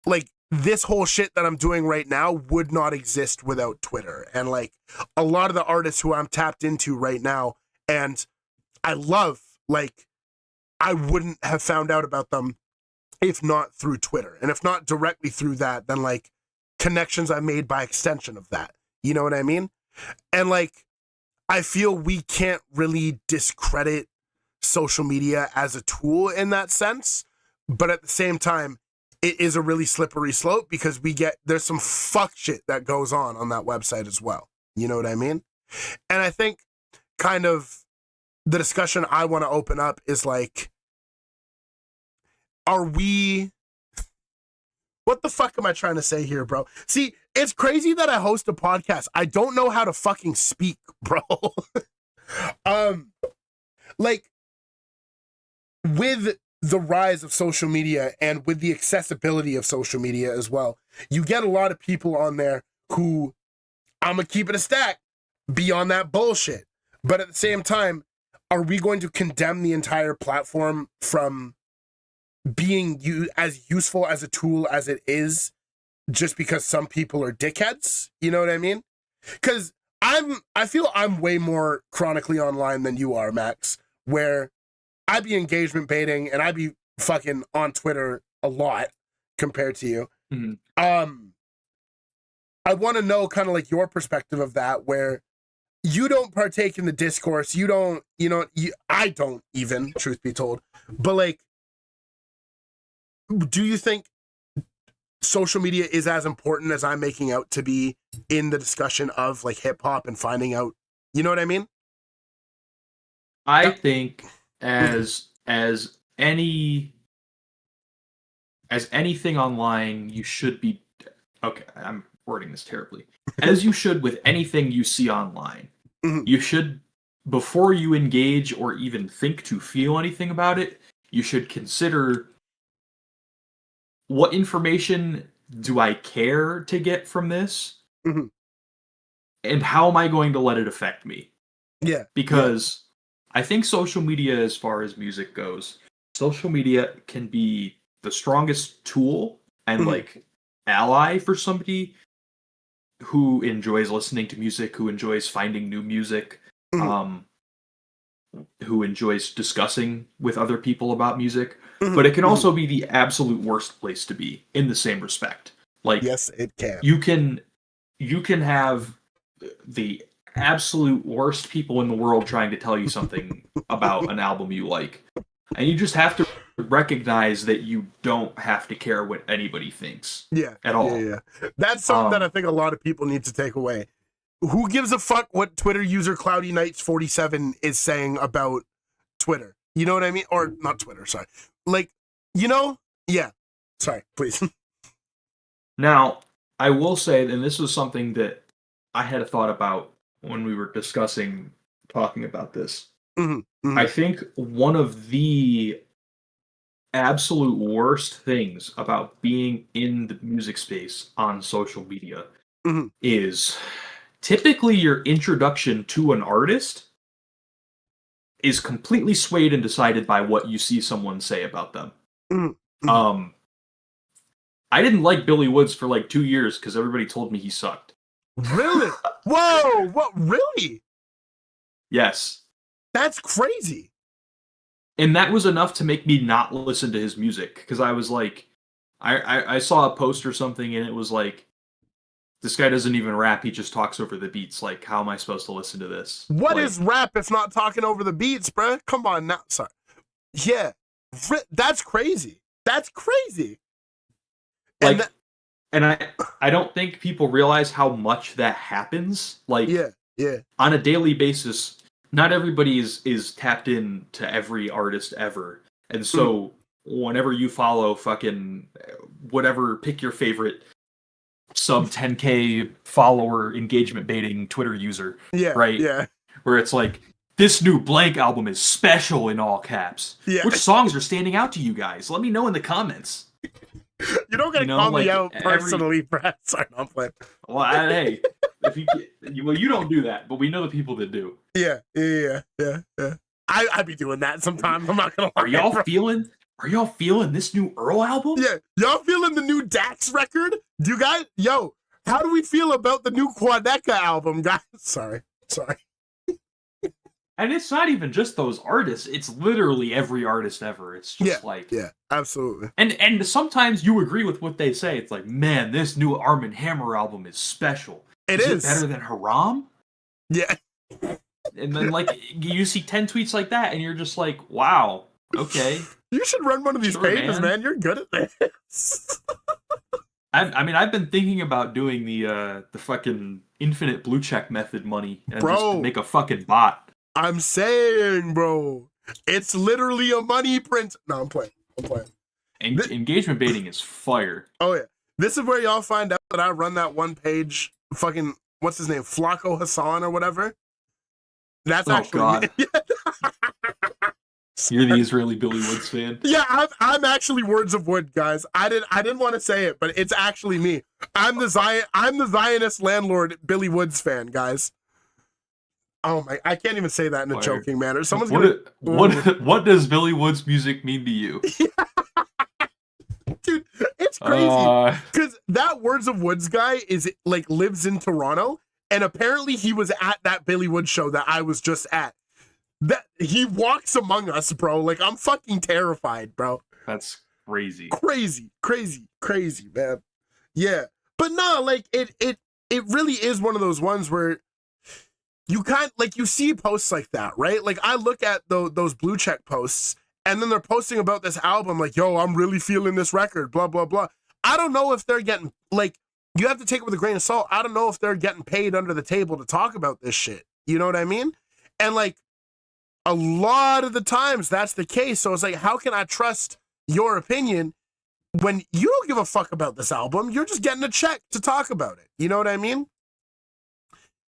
like, this whole shit that I'm doing right now would not exist without Twitter. And, like, a lot of the artists who I'm tapped into right now and I love, like, I wouldn't have found out about them if not through Twitter. And if not directly through that, then, like, connections I made by extension of that. You know what I mean? And, like, I feel we can't really discredit social media as a tool in that sense. But at the same time, it is a really slippery slope because there's some fuck shit that goes on that website as well. You know what I mean? And I think kind of the discussion I want to open up is like, what the fuck am I trying to say here, bro? See, it's crazy that I host a podcast. I don't know how to fucking speak, bro. Like, with the rise of social media and with the accessibility of social media as well, you get a lot of people on there who, I'm gonna keep it a stack, be on that bullshit. But at the same time, are we going to condemn the entire platform from being as useful as a tool as it is just because some people are dickheads? You know what I mean? Because I feel I'm way more chronically online than you are, Max, where I be engagement baiting and I be fucking on Twitter a lot compared to you. Mm-hmm. I want to know kind of like your perspective of that, where you don't partake in the discourse. You don't, I don't even, truth be told. But like, do you think social media is as important as I'm making out to be in the discussion of like hip hop and finding out, you know what I mean? I think as anything online, you should be okay. I'm wording this terribly. As you should with anything you see online, you should, before you engage or even think to feel anything about it, you should consider what information do I care to get from this, and how am I going to let it affect me? Yeah, because I think social media, as far as music goes, social media can be the strongest tool and like ally for somebody who enjoys listening to music, who enjoys finding new music, who enjoys discussing with other people about music. But it can also be the absolute worst place to be in the same respect. Like, yes, it can. You can have the absolute worst people in the world trying to tell you something about an album you like, and you just have to recognize that you don't have to care what anybody thinks at all. That's something that I think a lot of people need to take away. Who gives a fuck what Twitter user Cloudy Nights 47 is saying about Twitter? You know what I mean? Or not Twitter, sorry. Like, sorry, please. Now, I will say, and this was something that I had a thought about when we were talking about this. I think one of the absolute worst things about being in the music space on social media is typically your introduction to an artist is completely swayed and decided by what you see someone say about them. I didn't like Billy Woods for like 2 years because everybody told me he sucked. Really? Whoa! What? Really? Yes. That's crazy. And that was enough to make me not listen to his music, because I was like, I saw a post or something and it was like, this guy doesn't even rap, he just talks over the beats. Like, how am I supposed to listen to this? What is rap if not talking over the beats, bruh? Come on now. Sorry. Yeah. That's crazy. That's crazy. Like, and I don't think people realize how much that happens. Like, on a daily basis, not everybody is tapped in to every artist ever. And so whenever you follow fucking whatever, pick your favorite sub 10K follower engagement baiting Twitter user, right? Yeah. Where it's like, this new blank album is special in all caps. Yeah. Which songs are standing out to you guys? Let me know in the comments. You don't gotta call me out personally, Brad. Sorry, I'm playing. Well, hey, you don't do that, but we know the people that do. Yeah. I be doing that sometimes. I'm not gonna lie. Are y'all feeling this new Earl album? Yeah, y'all feeling the new Dax record? Do you guys? Yo, how do we feel about the new Quadeca album, guys? Sorry. And it's not even just those artists. It's literally every artist ever. It's just absolutely. And sometimes you agree with what they say. It's like, man, this new Armand Hammer album is special. Is it better than Haram? Yeah. And then like you see 10 tweets like that, and you're just like, wow, okay. You should run one of these pages, man. You're good at this. I've been thinking about doing the fucking infinite blue check method money and just make a fucking bot. I'm saying, bro, it's literally a money print. No, I'm playing. Engagement baiting is fire. Oh, yeah. This is where y'all find out that I run that one page, fucking, what's his name? Flacco Hassan or whatever. That's actually me. You're the Israeli Billy Woods fan? Yeah, I'm actually Words of Wood, guys. I didn't want to say it, but it's actually me. I'm the Zionist landlord Billy Woods fan, guys. Oh my! I can't even say that in a joking manner. Someone's what does Billy Woods music mean to you? Dude, it's crazy because that Words of Woods guy is like lives in Toronto, and apparently he was at that Billy Woods show that I was just at. That he walks among us, bro. Like, I'm fucking terrified, bro. That's crazy, man. Yeah. But no, like it really is one of those ones where you can't, like, you see posts like that, right? Like, I look at those blue check posts, and then they're posting about this album, like, yo, I'm really feeling this record, blah, blah, blah. I don't know if they're getting, like, you have to take it with a grain of salt. I don't know if they're getting paid under the table to talk about this shit. You know what I mean? And, like, a lot of the times that's the case. So it's like, how can I trust your opinion when you don't give a fuck about this album? You're just getting a check to talk about it. You know what I mean?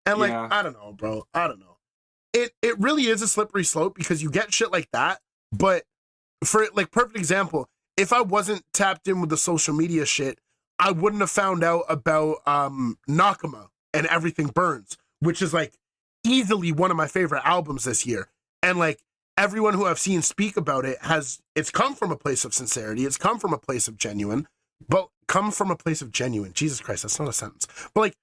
And like, Yeah. I don't know, bro. I don't know. It really is a slippery slope because you get shit like that. But for, like, perfect example, if I wasn't tapped in with the social media shit, I wouldn't have found out about Nakama and Everything Burns, which is, like, easily one of my favorite albums this year. And, like, everyone who I've seen speak about it it's come from a place of sincerity. It's come from a place of genuine. Jesus Christ, that's not a sentence. But, like,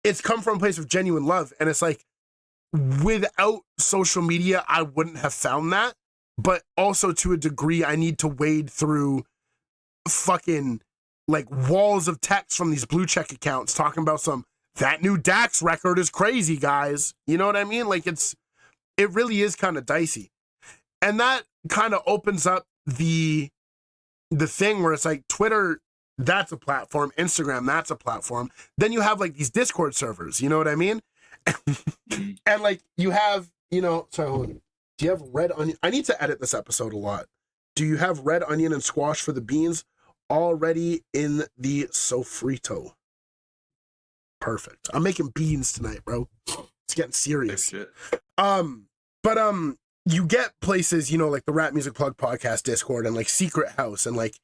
it's come from a place of genuine love. And it's like, without social media, I wouldn't have found that. But also, to a degree, I need to wade through fucking, like, walls of text from these blue check accounts talking about that new Dax record is crazy, guys. You know what I mean? Like, it really is kind of dicey. And that kind of opens up the thing where it's like, Twitter, that's a platform. Instagram, that's a platform. Then you have, like, these Discord servers, you know what I mean? And, like, you have, sorry, hold on. Do you have red onion? I need to edit this episode a lot. Do you have red onion and squash for the beans already in the sofrito? Perfect. I'm making beans tonight, bro. It's getting serious. Shit. But you get places, like the Rap Music Plug Podcast Discord and, like, Secret House and, like,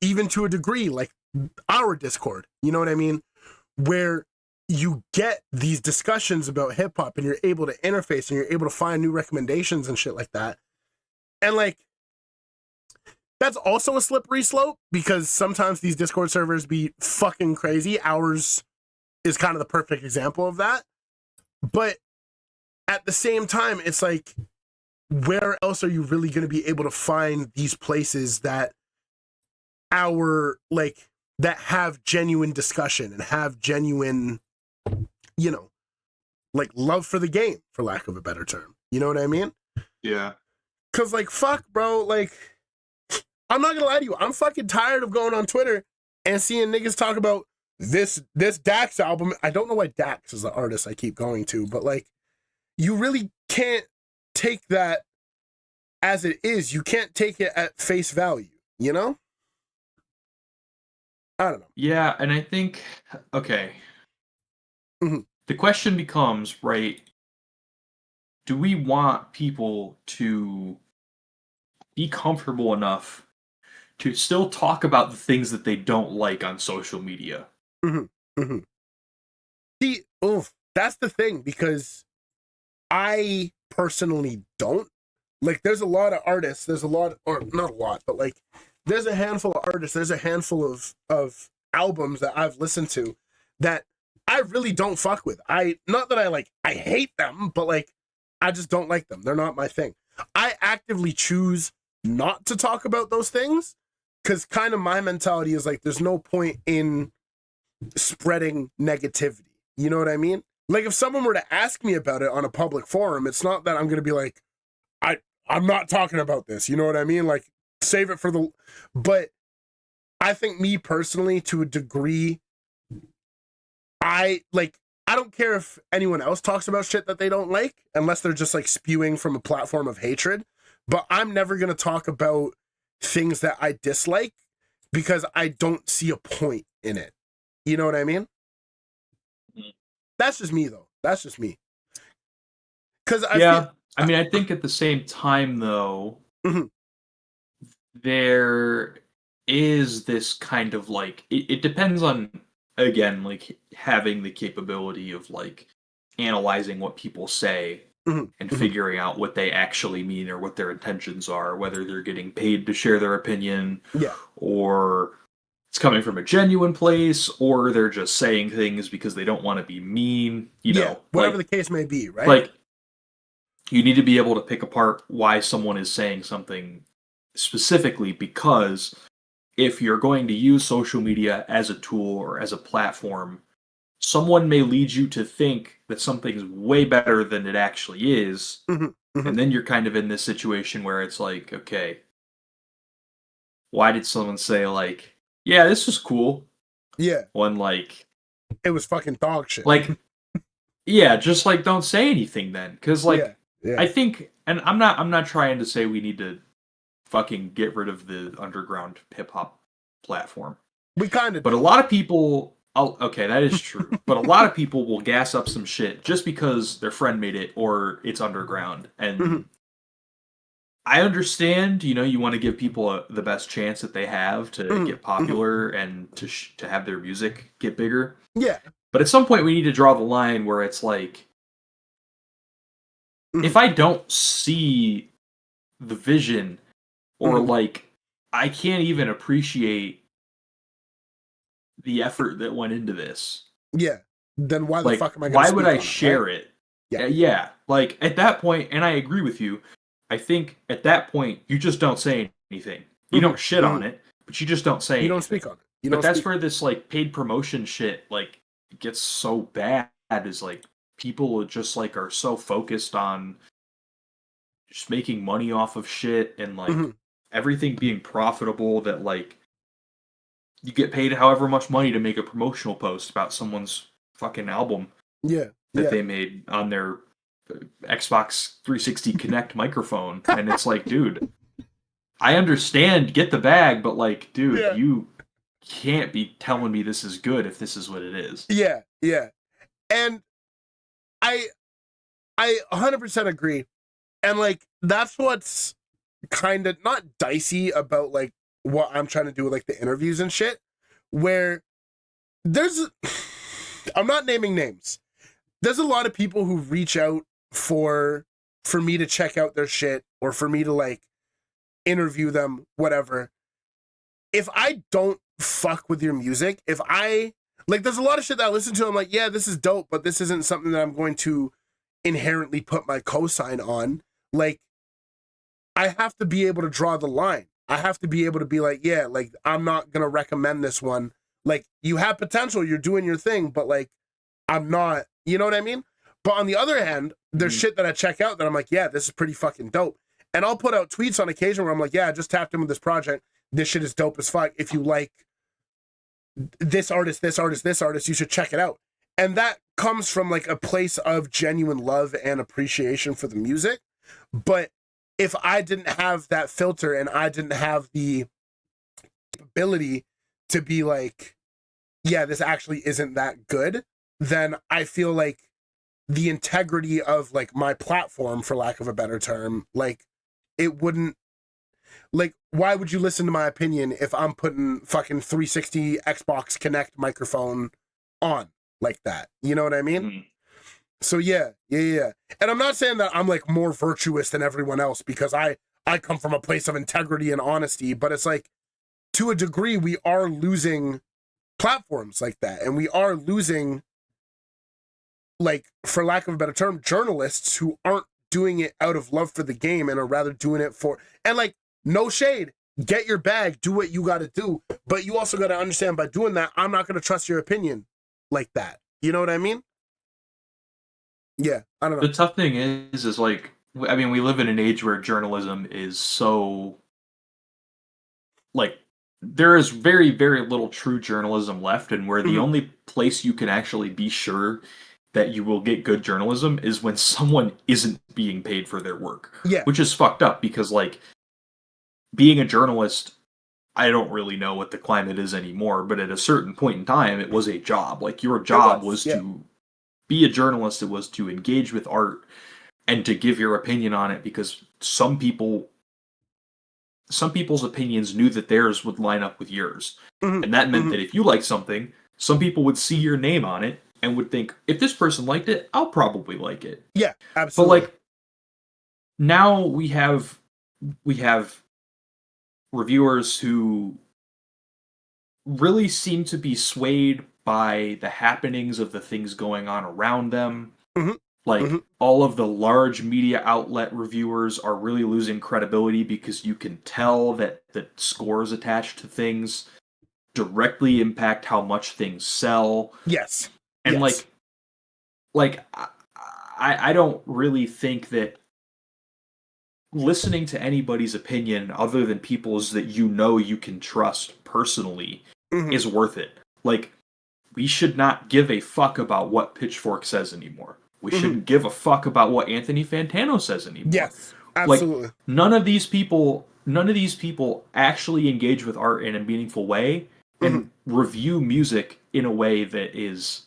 even to a degree, like, our Discord, you know what I mean? Where you get these discussions about hip hop and you're able to interface and you're able to find new recommendations and shit like that. And, like, that's also a slippery slope because sometimes these Discord servers be fucking crazy. Ours is kind of the perfect example of that. But at the same time, it's like, where else are you really going to be able to find these places that that have genuine discussion and have genuine, like, love for the game, for lack of a better term. You know what I mean? Yeah. Cause, like, fuck, bro, like, I'm not gonna lie to you. I'm fucking tired of going on Twitter and seeing niggas talk about this Dax album. I don't know why Dax is the artist I keep going to, but, like, you really can't take that as it is. You can't take it at face value, you know? I don't know. Yeah, and I think, okay. Mm-hmm. The question becomes, right, do we want people to be comfortable enough to still talk about the things that they don't like on social media? Mm-hmm. Mm-hmm. See, that's the thing, because I personally don't. Like, there's a lot of artists, or not a lot, but, like, there's a handful of artists, there's a handful of albums that I've listened to that I really don't fuck with. Not that I hate them, but, like, I just don't like them. They're not my thing. I actively choose not to talk about those things because kind of my mentality is, like, there's no point in spreading negativity. You know what I mean? Like, if someone were to ask me about it on a public forum, it's not that I'm going to be like, I'm not talking about this. You know what I mean? Like, save it for but I think, me personally, to a degree, I don't care if anyone else talks about shit that they don't like, unless they're just, like, spewing from a platform of hatred. But I'm never going to talk about things that I dislike because I don't see a point in it. You know what I mean? That's just me, though. That's just me. Because I mean, I think at the same time, though, mm-hmm. there is this kind of, like, it depends on, again, like, having the capability of, like, analyzing what people say mm-hmm. and mm-hmm. figuring out what they actually mean or what their intentions are, whether they're getting paid to share their opinion, or it's coming from a genuine place, or they're just saying things because they don't want to be mean, you know. Whatever the case may be, right? Like, you need to be able to pick apart why someone is saying something specifically, because if you're going to use social media as a tool or as a platform, someone may lead you to think that something's way better than it actually is. And then you're kind of in this situation where it's like, okay, why did someone say, like, yeah, this was cool? Yeah. When, like, it was fucking dog shit. Like, yeah, just, like, don't say anything then. Because, like, I think, and I'm not trying to say we need to fucking get rid of the underground hip-hop platform. We kind of But a lot of people... okay, that is true. But a lot of people will gas up some shit just because their friend made it or it's underground. And I understand, you want to give people the best chance that they have to get popular and to have their music get bigger. Yeah. But at some point we need to draw the line where it's like, if I don't see the vision or like, I can't even appreciate the effort that went into this. Yeah. Then why the fuck am I going to Why would I share it? Yeah. Yeah. Like, at that point, and I agree with you, I think at that point, you just don't say anything. You don't shit on it, but you just don't say anything. You don't speak on it. But that's where this, like, paid promotion shit, like, gets so bad, is, like, people just, like, are so focused on just making money off of shit and, like, everything being profitable that, like, you get paid however much money to make a promotional post about someone's fucking album that they made on their Xbox 360 Connect microphone. And it's like, dude, I understand, get the bag, but like, dude, you can't be telling me this is good if this is what it is. Yeah, yeah. And I 100% agree. And like, that's what's kind of not dicey about like what I'm trying to do with like the interviews and shit, where I'm not naming names. There's a lot of people who reach out for me to check out their shit or for me to like interview them, whatever. If I don't fuck with your music, if I like, there's a lot of shit that I listen to, I'm like, yeah, this is dope, but this isn't something that I'm going to inherently put my cosign on. Like, I have to be able to draw the line. I have to be able to be like, yeah, like, I'm not going to recommend this one. Like, you have potential, you're doing your thing, but like, I'm not, you know what I mean? But on the other hand, there's shit that I check out that I'm like, yeah, this is pretty fucking dope. And I'll put out tweets on occasion where I'm like, yeah, I just tapped in with this project. This shit is dope as fuck. If you like this artist, you should check it out. And that comes from like a place of genuine love and appreciation for the music. But if I didn't have that filter and I didn't have the ability to be like, yeah, this actually isn't that good, then I feel like the integrity of like my platform, for lack of a better term, like it wouldn't, like, why would you listen to my opinion if I'm putting fucking 360 Xbox Connect microphone on like that? You know what I mean? So yeah. And I'm not saying that I'm like more virtuous than everyone else because I come from a place of integrity and honesty, but it's like, to a degree, we are losing platforms like that. And we are losing, like, for lack of a better term, journalists who aren't doing it out of love for the game and are rather doing it for, and like, no shade, get your bag, do what you got to do. But you also got to understand, by doing that, I'm not going to trust your opinion like that. You know what I mean? Yeah, I don't know. The tough thing is like, I mean, we live in an age where journalism is so, like, there is very, very little true journalism left, and where the only place you can actually be sure that you will get good journalism is when someone isn't being paid for their work. Yeah. Which is fucked up, because, like, being a journalist, I don't really know what the climate is anymore, but at a certain point in time, it was a job. Like, your job was to be a journalist, it was to engage with art, and to give your opinion on it, because some people's opinions knew that theirs would line up with yours. And that meant that if you liked something, some people would see your name on it and would think, if this person liked it, I'll probably like it. Yeah, absolutely. But like, now we have reviewers who really seem to be swayed by the happenings of the things going on around them. Like, all of the large media outlet reviewers are really losing credibility because you can tell that the scores attached to things directly impact how much things sell. Yes. And yes. I don't really think that listening to anybody's opinion other than people's that you can trust personally is worth it. Like, we should not give a fuck about what Pitchfork says anymore. We shouldn't give a fuck about what Anthony Fantano says anymore. Yes, absolutely. Like, none of these people actually engage with art in a meaningful way and review music in a way that is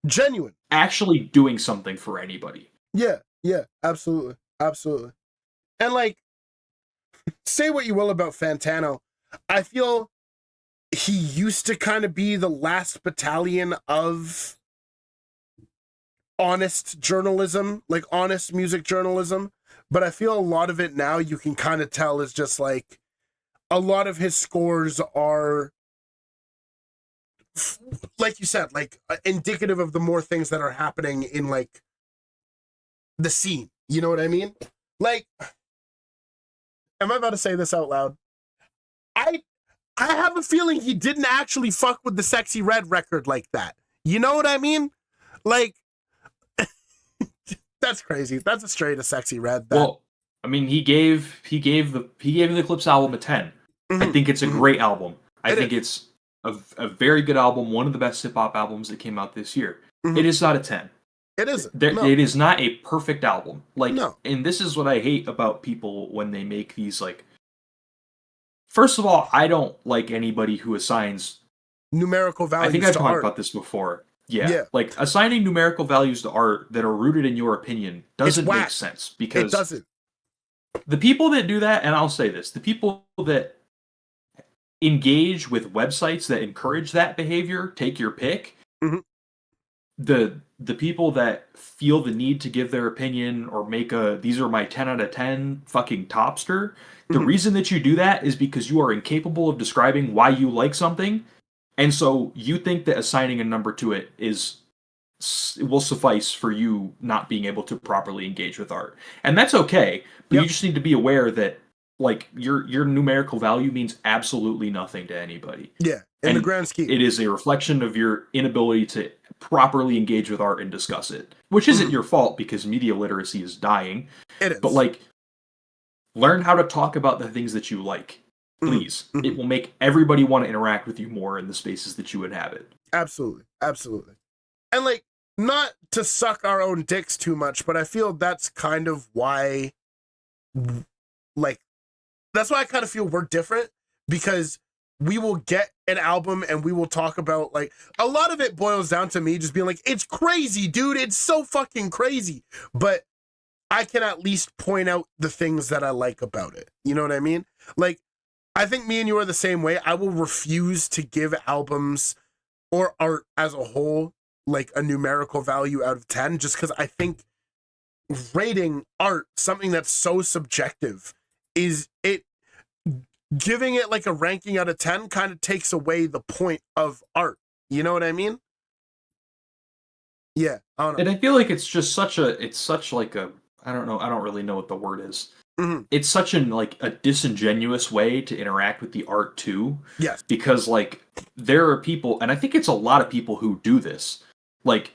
genuine, actually doing something for anybody. Yeah, absolutely. And like, say what you will about Fantano, I feel he used to kind of be the last battalion of honest journalism, like honest music journalism, but I feel a lot of it now you can kind of tell is just like a lot of his scores are, like you said, like indicative of the more things that are happening in like the scene. You know what I mean? Like, am I about to say this out loud? I have a feeling he didn't actually fuck with the Sexy Red record like that. You know what I mean? Like, that's crazy. That's a straight a Sexy Red. Well, I mean, he gave the Eclipse album a 10. I think it's a great album. I think it's a very good album, one of the best hip hop albums that came out this year. It is not a 10. It isn't. It is not a perfect album. Like, no. And this is what I hate about people when they make these, like, first of all, I don't like anybody who assigns numerical values. I think I've talked art. about this before. Yeah. Like, assigning numerical values to art that are rooted in your opinion doesn't make sense, because it doesn't. The people that do that, and I'll say this, the people that engage with websites that encourage that behavior, take your pick, the people that feel the need to give their opinion or make these are my 10 out of 10 fucking topster, the reason that you do that is because you are incapable of describing why you like something, and so you think that assigning a number to it will suffice for you not being able to properly engage with art. And that's okay, but you just need to be aware that, like, your numerical value means absolutely nothing to anybody. Yeah, in the grand scheme. It is a reflection of your inability to properly engage with art and discuss it, which isn't your fault because media literacy is dying. It is. But, like, learn how to talk about the things that you like, please. It will make everybody want to interact with you more in the spaces that you inhabit. Absolutely. And, like, not to suck our own dicks too much, but I feel that's kind of why, like, that's why I kind of feel we're different, because we will get an album and we will talk about, like, a lot of it boils down to me just being like, it's crazy, dude. It's so fucking crazy. But I can at least point out the things that I like about it. You know what I mean? Like, I think me and you are the same way. I will refuse to give albums or art as a whole like a numerical value out of 10, just because I think rating art, something that's so subjective, is it giving it like a ranking out of 10 kind of takes away the point of art. You know what I mean? Yeah, I don't know. And I feel like it's such like a, I don't really know what the word is. It's such a disingenuous way to interact with the art too. Yes. Because, like, there are people, and I think it's a lot of people who do this, like,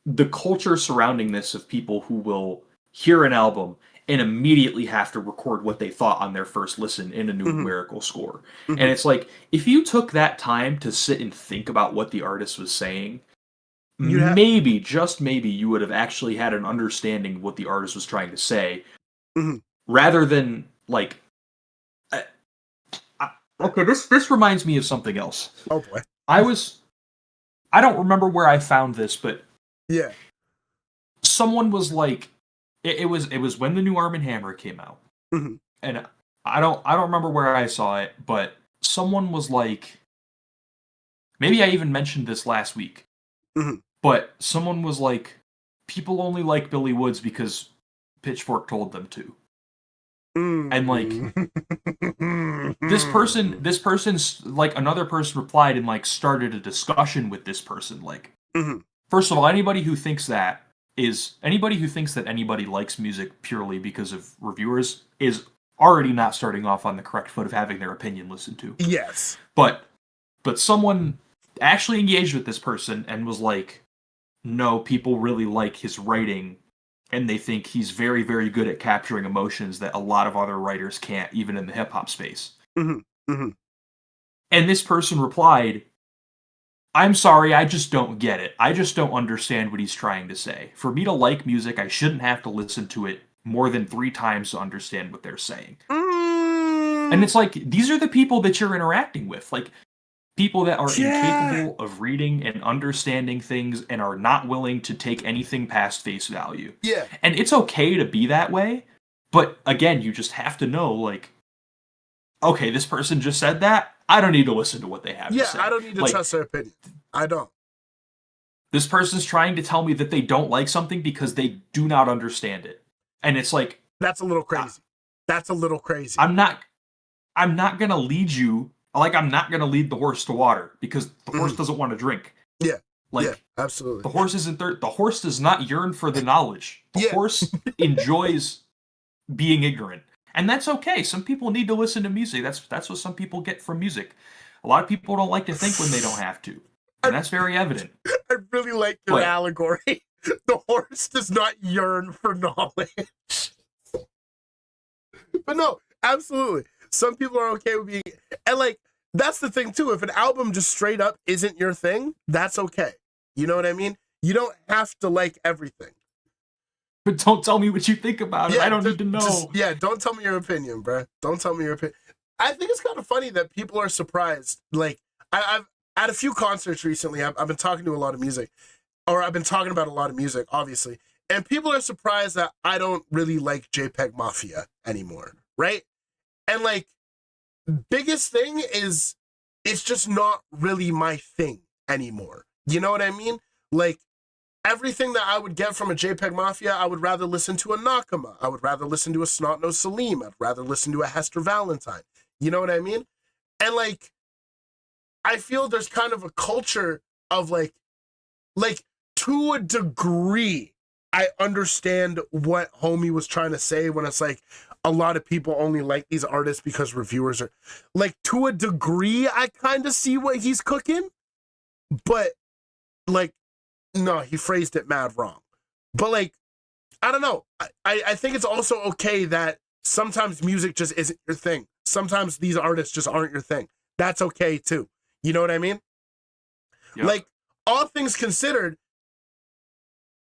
the culture surrounding this of people who will hear an album and immediately have to record what they thought on their first listen in a numerical score. And it's like, if you took that time to sit and think about what the artist was saying, maybe, just maybe, you would have actually had an understanding of what the artist was trying to say, rather than, like, okay, this reminds me of something else. Oh boy. I don't remember where I found this, but yeah, someone was like, it was when the new Arm & Hammer came out, and I don't remember where I saw it, but someone was like, maybe I even mentioned this last week, but someone was like, people only like Billy Woods because Pitchfork told them to. And, like, this person's, like, another person replied and, like, started a discussion with this person. Like, first of all, anybody who thinks that is anybody who thinks that anybody likes music purely because of reviewers is already not starting off on the correct foot of having their opinion listened to. Yes. But someone actually engaged with this person and was like, no, people really like his writing, and they think he's very, very good at capturing emotions that a lot of other writers can't, even in the hip-hop space. Mm-hmm. Mm-hmm. And this person replied, I'm sorry, I just don't get it. I just don't understand what he's trying to say. For me to like music, I shouldn't have to listen to it more than 3 times to understand what they're saying. And it's like, these are the people that you're interacting with. Like, people that are incapable of reading and understanding things and are not willing to take anything past face value. Yeah. And it's okay to be that way, but again, you just have to know, like, okay, this person just said that. I don't need to listen to what they have to say. Yeah, I don't need to trust their opinion. I don't. This person's trying to tell me that they don't like something because they do not understand it. And it's like... That's a little crazy. That's a little crazy. I'm not going to lead you... Like, I'm not going to lead the horse to water because the horse doesn't want to drink. Yeah. Like, yeah, absolutely. The horse isn't the horse does not yearn for the knowledge. The horse enjoys being ignorant. And that's okay. Some people need to listen to music. That's what some people get from music. A lot of people don't like to think when they don't have to. And that's very evident. I really like your allegory. The horse does not yearn for knowledge. But no, absolutely. Some people are okay with being... And, like, that's the thing, too. If an album just straight up isn't your thing, that's okay. You know what I mean? You don't have to like everything. But don't tell me what you think about it. I don't need to know. Don't tell me your opinion, bruh. Don't tell me your opinion. I think it's kind of funny that people are surprised. Like, I've at a few concerts recently, I've been talking to a lot of music. Or I've been talking about a lot of music, obviously. And people are surprised that I don't really like JPEG Mafia anymore, right? And, like, biggest thing is it's just not really my thing anymore. You know what I mean? Like, everything that I would get from a JPEG Mafia, I would rather listen to a Nakama. I would rather listen to a Snot-Nosed Salim. I'd rather listen to a Hester Valentine. You know what I mean? And, like, I feel there's kind of a culture of, like, to a degree, I understand what homie was trying to say when it's like, a lot of people only like these artists because reviewers are... Like, to a degree, I kind of see what he's cooking. But, like, no, he phrased it mad wrong. But, like, I don't know. I think it's also okay that sometimes music just isn't your thing. Sometimes these artists just aren't your thing. That's okay, too. You know what I mean? Yep. Like, all things considered,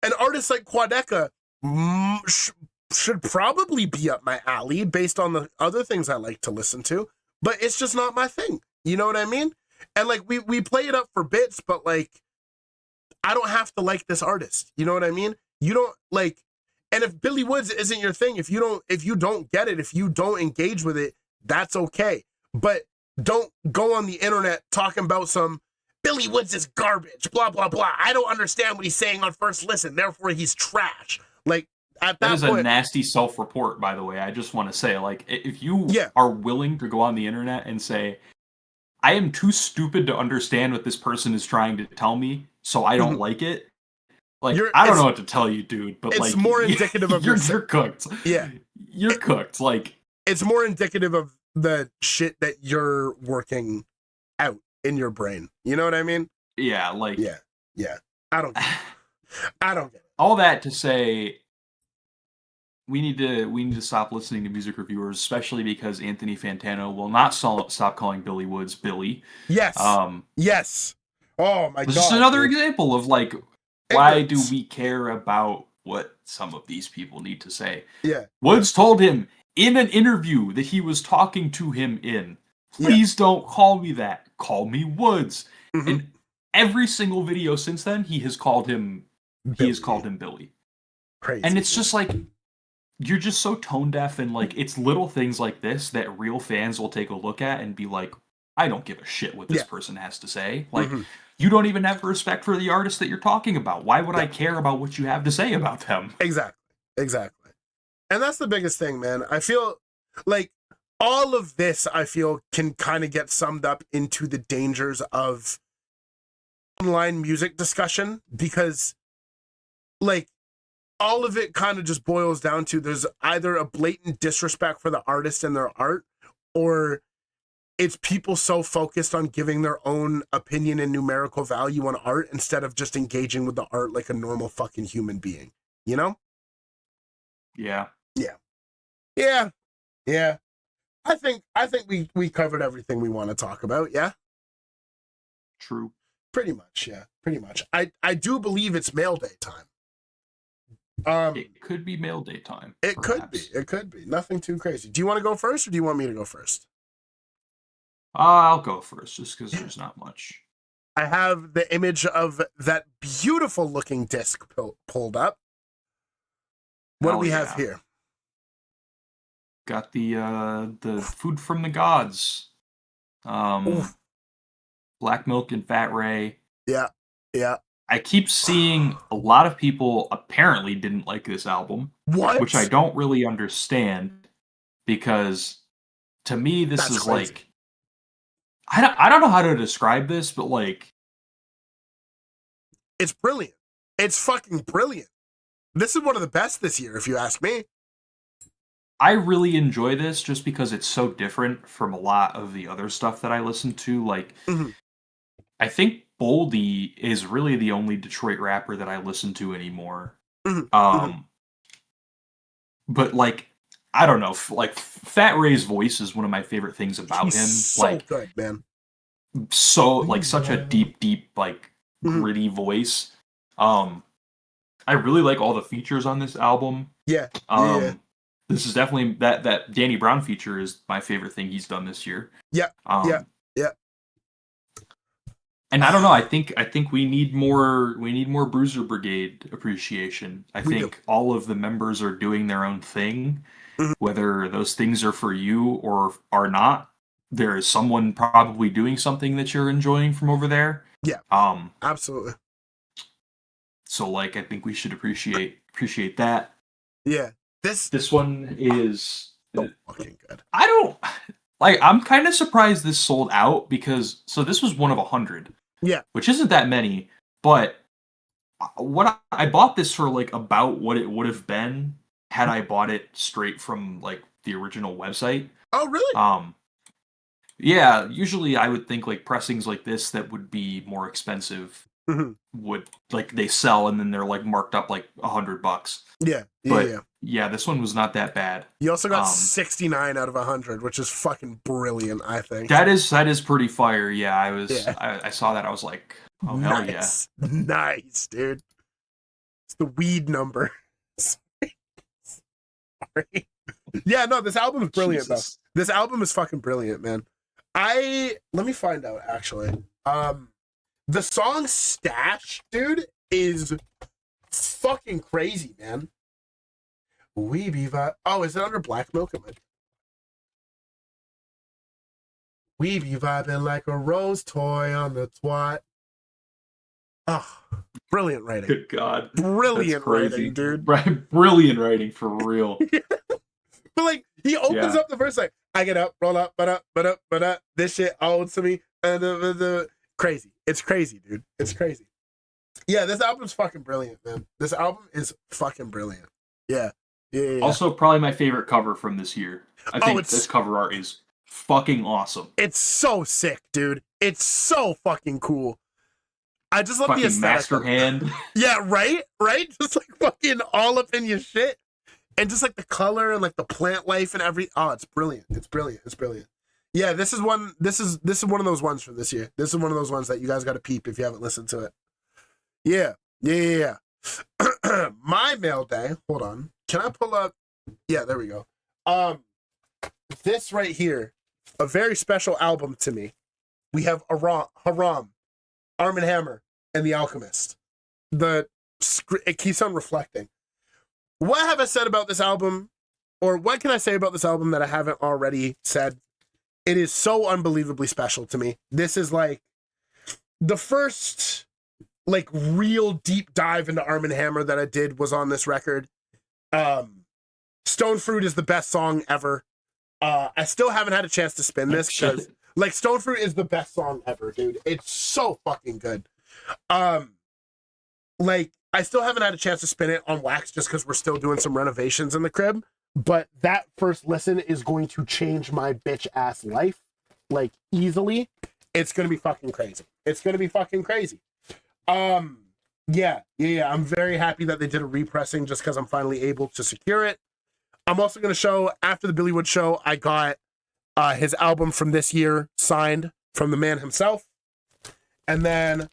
an artist like Quadeca should probably be up my alley based on the other things I like to listen to, but it's just not my thing. You know what I mean? And, like, we play it up for bits, but, like, I don't have to like this artist. You know what I mean? You don't, like, and if Billy Woods isn't your thing, if you don't get it, if you don't engage with it, that's okay. But don't go on the internet talking about some Billy Woods is garbage, blah, blah, blah. I don't understand what he's saying on first listen, therefore he's trash. Like, at that is point, a nasty self-report, by the way. I just want to say, like, if you are willing to go on the internet and say, I am too stupid to understand what this person is trying to tell me, so I don't like it. Like, I don't know what to tell you, dude, but, it's like... It's more indicative of... You're cooked. Yeah. You're cooked, like... It's more indicative of the shit that you're working out in your brain. You know what I mean? Yeah, like... Yeah. I don't get it. All that to say... We need to stop listening to music reviewers, especially because Anthony Fantano will not stop calling Billy Woods Billy. Yes. Yes. Oh my God. This is another example of, like, why do we care about what some of these people need to say? Yeah. Woods told him in an interview that he was talking to him in, please don't call me that. Call me Woods. Mm-hmm. And every single video since then, he has called him Billy. Crazy. And it's just like, you're just so tone deaf, and, like, it's little things like this that real fans will take a look at and be like, I don't give a shit what this person has to say. Like, you don't even have respect for the artist that you're talking about. Why would I care about what you have to say about them? Exactly. And that's the biggest thing, man. I feel like all of this, I feel, can kind of get summed up into the dangers of online music discussion, because, like, all of it kind of just boils down to there's either a blatant disrespect for the artist and their art, or it's people so focused on giving their own opinion and numerical value on art instead of just engaging with the art like a normal fucking human being, you know? Yeah. Yeah. I think we covered everything we want to talk about, yeah? True. Pretty much. I do believe it's mail day time. It could be mail day time. It perhaps. could be. Nothing too crazy. Do you want to go first or do you want me to go first? I'll go first, just because there's not much. I have the image of that beautiful looking disc pulled up. What do we have here? Got the Food from the Gods. Black Milk and Fat Ray. Yeah. I keep seeing a lot of people apparently didn't like this album. What? Which I don't really understand, because to me this is crazy. Like I don't know how to describe this, but like it's brilliant. It's fucking brilliant. This is one of the best this year, if you ask me. I really enjoy this just because it's so different from a lot of the other stuff that I listen to. Like, I think Boldy is really the only Detroit rapper that I listen to anymore. But like, I don't know. Like, Fat Ray's voice is one of my favorite things about him. So like, good, man. So like such a deep, like gritty voice. I really like all the features on this album. Yeah. This is definitely that Danny Brown feature is my favorite thing he's done this year. Yeah. And I don't know. I think we need more Bruiser Brigade appreciation. I think all of the members are doing their own thing, whether those things are for you or are not. There is someone probably doing something that you're enjoying from over there. Yeah. Absolutely. So like, I think we should appreciate that. Yeah. This one is so fucking good. I don't like. I'm kind of surprised this sold out because this was one of 100. Yeah, which isn't that many. But what I bought this for like about what it would have been had I bought it straight from like the original website. Oh, really? Yeah. Usually, I would think like pressings like this that would be more expensive would like they sell and then they're like marked up like $100. Yeah, this one was not that bad. You also got 69 out of 100, which is fucking brilliant, I think. That is pretty fire. Yeah, I saw that. I was like, oh, hell yeah. Nice, dude. It's the weed number. Sorry. Yeah, no, this album is brilliant, though. This album is fucking brilliant, man. Let me find out, actually. The song Stash, dude, is fucking crazy, man. We be vibe. Oh, is it under Black Milk? We be vibing like a rose toy on the twat. Oh, brilliant writing. Good God. Brilliant writing, dude. Right, brilliant writing for real. But like, he opens up the verse like, I get up, roll up, but this shit owes to me. Crazy. It's crazy, dude. It's crazy. Yeah, this album's fucking brilliant, man. This album is fucking brilliant. Yeah. Also, probably my favorite cover from this year. I think this cover art is fucking awesome. It's so sick, dude. It's so fucking cool. I just love fucking the aesthetic. Master Hand. Yeah, right? Just like fucking all up in your shit. And just like the color and like the plant life and it's brilliant. It's brilliant. Yeah, this is one of those ones from this year. This is one of those ones that you guys got to peep if you haven't listened to it. Yeah. My mail day. Hold on. Can I pull up? Yeah, there we go. This right here, a very special album to me. We have Haram, Arm & Hammer, and The Alchemist. It keeps on reflecting. What have I said about this album? Or what can I say about this album that I haven't already said? It is so unbelievably special to me. This is like the first like real deep dive into Arm & Hammer that I did was on this record. Stone Fruit is the best song ever. I still haven't had a chance to spin this because like Stone Fruit is the best song ever, dude. It's so fucking good. Like I still haven't had a chance to spin it on wax just because we're still doing some renovations in the crib. But that first listen is going to change my bitch ass life, like, easily. It's gonna be fucking crazy. It's gonna be fucking crazy. Yeah. I'm very happy that they did a repressing just because I'm finally able to secure it. I'm also gonna show, after the Billy Wood show, I got his album from this year signed from the man himself. And then,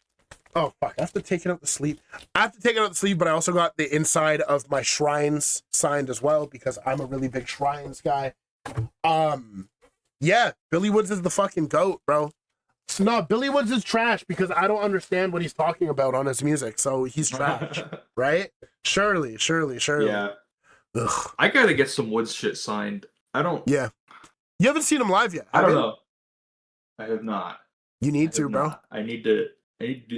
oh fuck, I have to take it out the sleeve. But I also got the inside of my shrines signed as well because I'm a really big shrines guy. Yeah, Billy Woods is the fucking GOAT, bro. No, Billy Woods is trash because I don't understand what he's talking about on his music, so he's trash, right? Surely. Yeah. Ugh. I gotta get some Woods shit signed. Yeah. You haven't seen him live yet. I don't know. I have not. You need to, bro. I need to.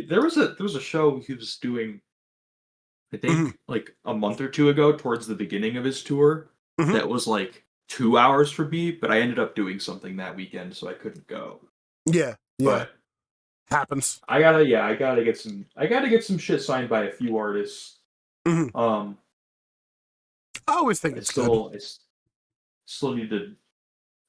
There was a show he was doing, I think, like a month or two ago, towards the beginning of his tour. That was like 2 hours for me, but I ended up doing something that weekend, so I couldn't go. Yeah. But happens. I gotta get some shit signed by a few artists. I always think it's good. I still need to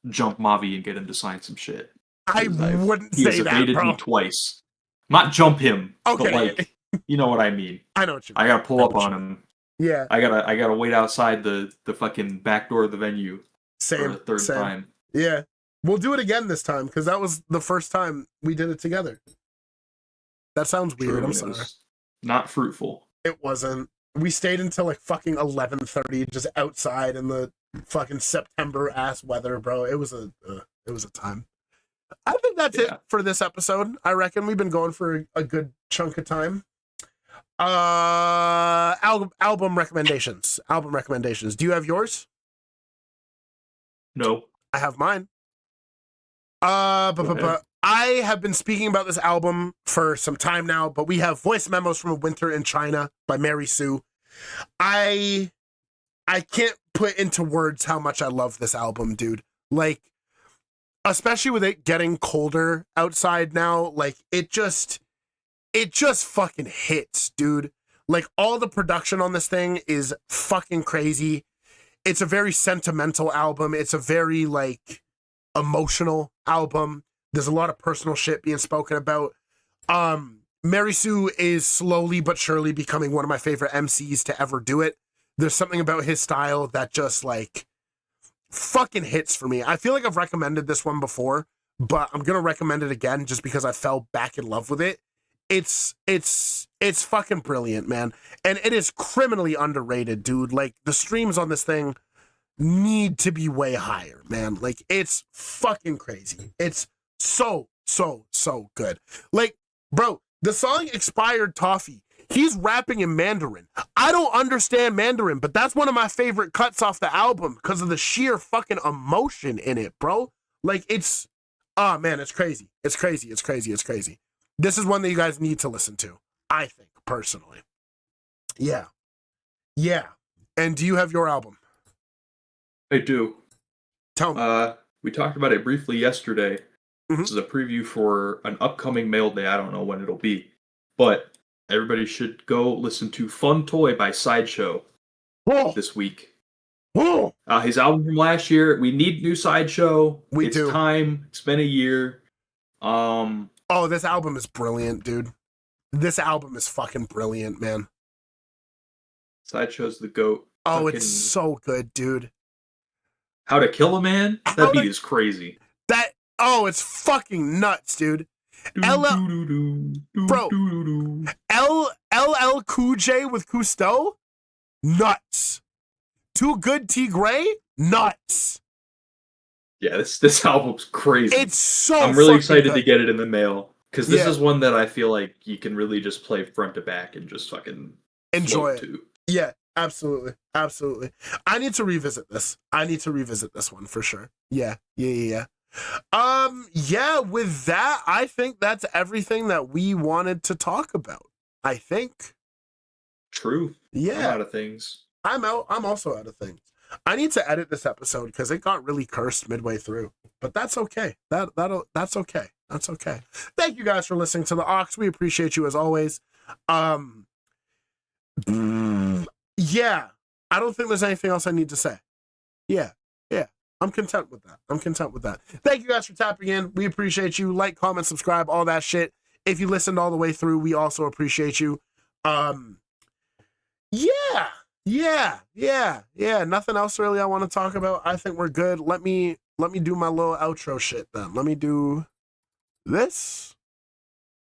jump Mavi and get him to sign some shit. I wouldn't say that, bro. He has evaded me twice. Not jump him, okay. But like, you know what I mean. I know what you mean. I gotta pull up on him. Yeah. I gotta wait outside the fucking back door of the venue for the third time. Yeah. We'll do it again this time, because that was the first time we did it together. That sounds weird, I'm sorry. Not fruitful. It wasn't. We stayed until like fucking 11:30 just outside in the fucking September ass weather, bro. It was a time. I think that's it for this episode. I reckon we've been going for a good chunk of time. Album recommendations. Do you have yours? No. I have mine. I have been speaking about this album for some time now, but we have Voice Memos from a Winter in China by Mary Sue. I can't put into words how much I love this album, dude. Like, especially with it getting colder outside now, like, it just fucking hits, dude. Like, all the production on this thing is fucking crazy. It's a very sentimental album. It's a very, like, emotional album. There's a lot of personal shit being spoken about. Mary Sue is slowly but surely becoming one of my favorite MCs to ever do it. There's something about his style that just, like, fucking hits for me. I feel like I've recommended this one before, but I'm gonna recommend it again just because I fell back in love with it. It's fucking brilliant, man. And it is criminally underrated, dude. Like, the streams on this thing need to be way higher, man. Like, it's fucking crazy. It's so good. Like, bro, the song Expired Toffee, he's rapping in Mandarin. I don't understand Mandarin, but that's one of my favorite cuts off the album because of the sheer fucking emotion in it, bro. Like, it's, oh man, it's crazy. It's crazy. This is one that you guys need to listen to, I think, personally. Yeah. And do you have your album? I do. Tell me. We talked about it briefly yesterday. This is a preview for an upcoming mail day. I don't know when it'll be, but everybody should go listen to Fun Toy by Sideshow this week. His album from last year. We need new Sideshow. It's time. It's been a year. This album is brilliant, dude. This album is fucking brilliant, man. Sideshow's the GOAT. It's so good, dude. How to Kill a Man? That beat is crazy. It's fucking nuts, dude. LL Cool J with Cousteau? Nuts. Too Good T Gray? Nuts. Yeah, this album's crazy. It's so I'm really excited to get it in the mail, because this is one that I feel like you can really just play front to back and just fucking enjoy it. To. Yeah, absolutely. I need to revisit this. One for sure. Yeah. With that, I think that's everything that we wanted to talk about. I think. True. Yeah. I'm out of things. I'm also out of things. I need to edit this episode because it got really cursed midway through. But that's okay. That's okay. That's okay. Thank you guys for listening to the Aux. We appreciate you as always. Yeah. I don't think there's anything else I need to say. Yeah. I'm content with that. Thank you guys for tapping in. We appreciate you. Like, comment, subscribe, all that shit. If you listened all the way through, we also appreciate you. Yeah. Nothing else really I want to talk about. I think we're good. Let me do my little outro shit then. Let me do this.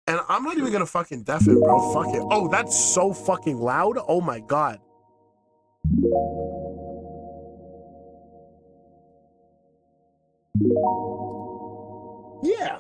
And I'm not even gonna fucking deaf it, bro. Fuck it. Oh, that's so fucking loud. Oh my god. Yeah.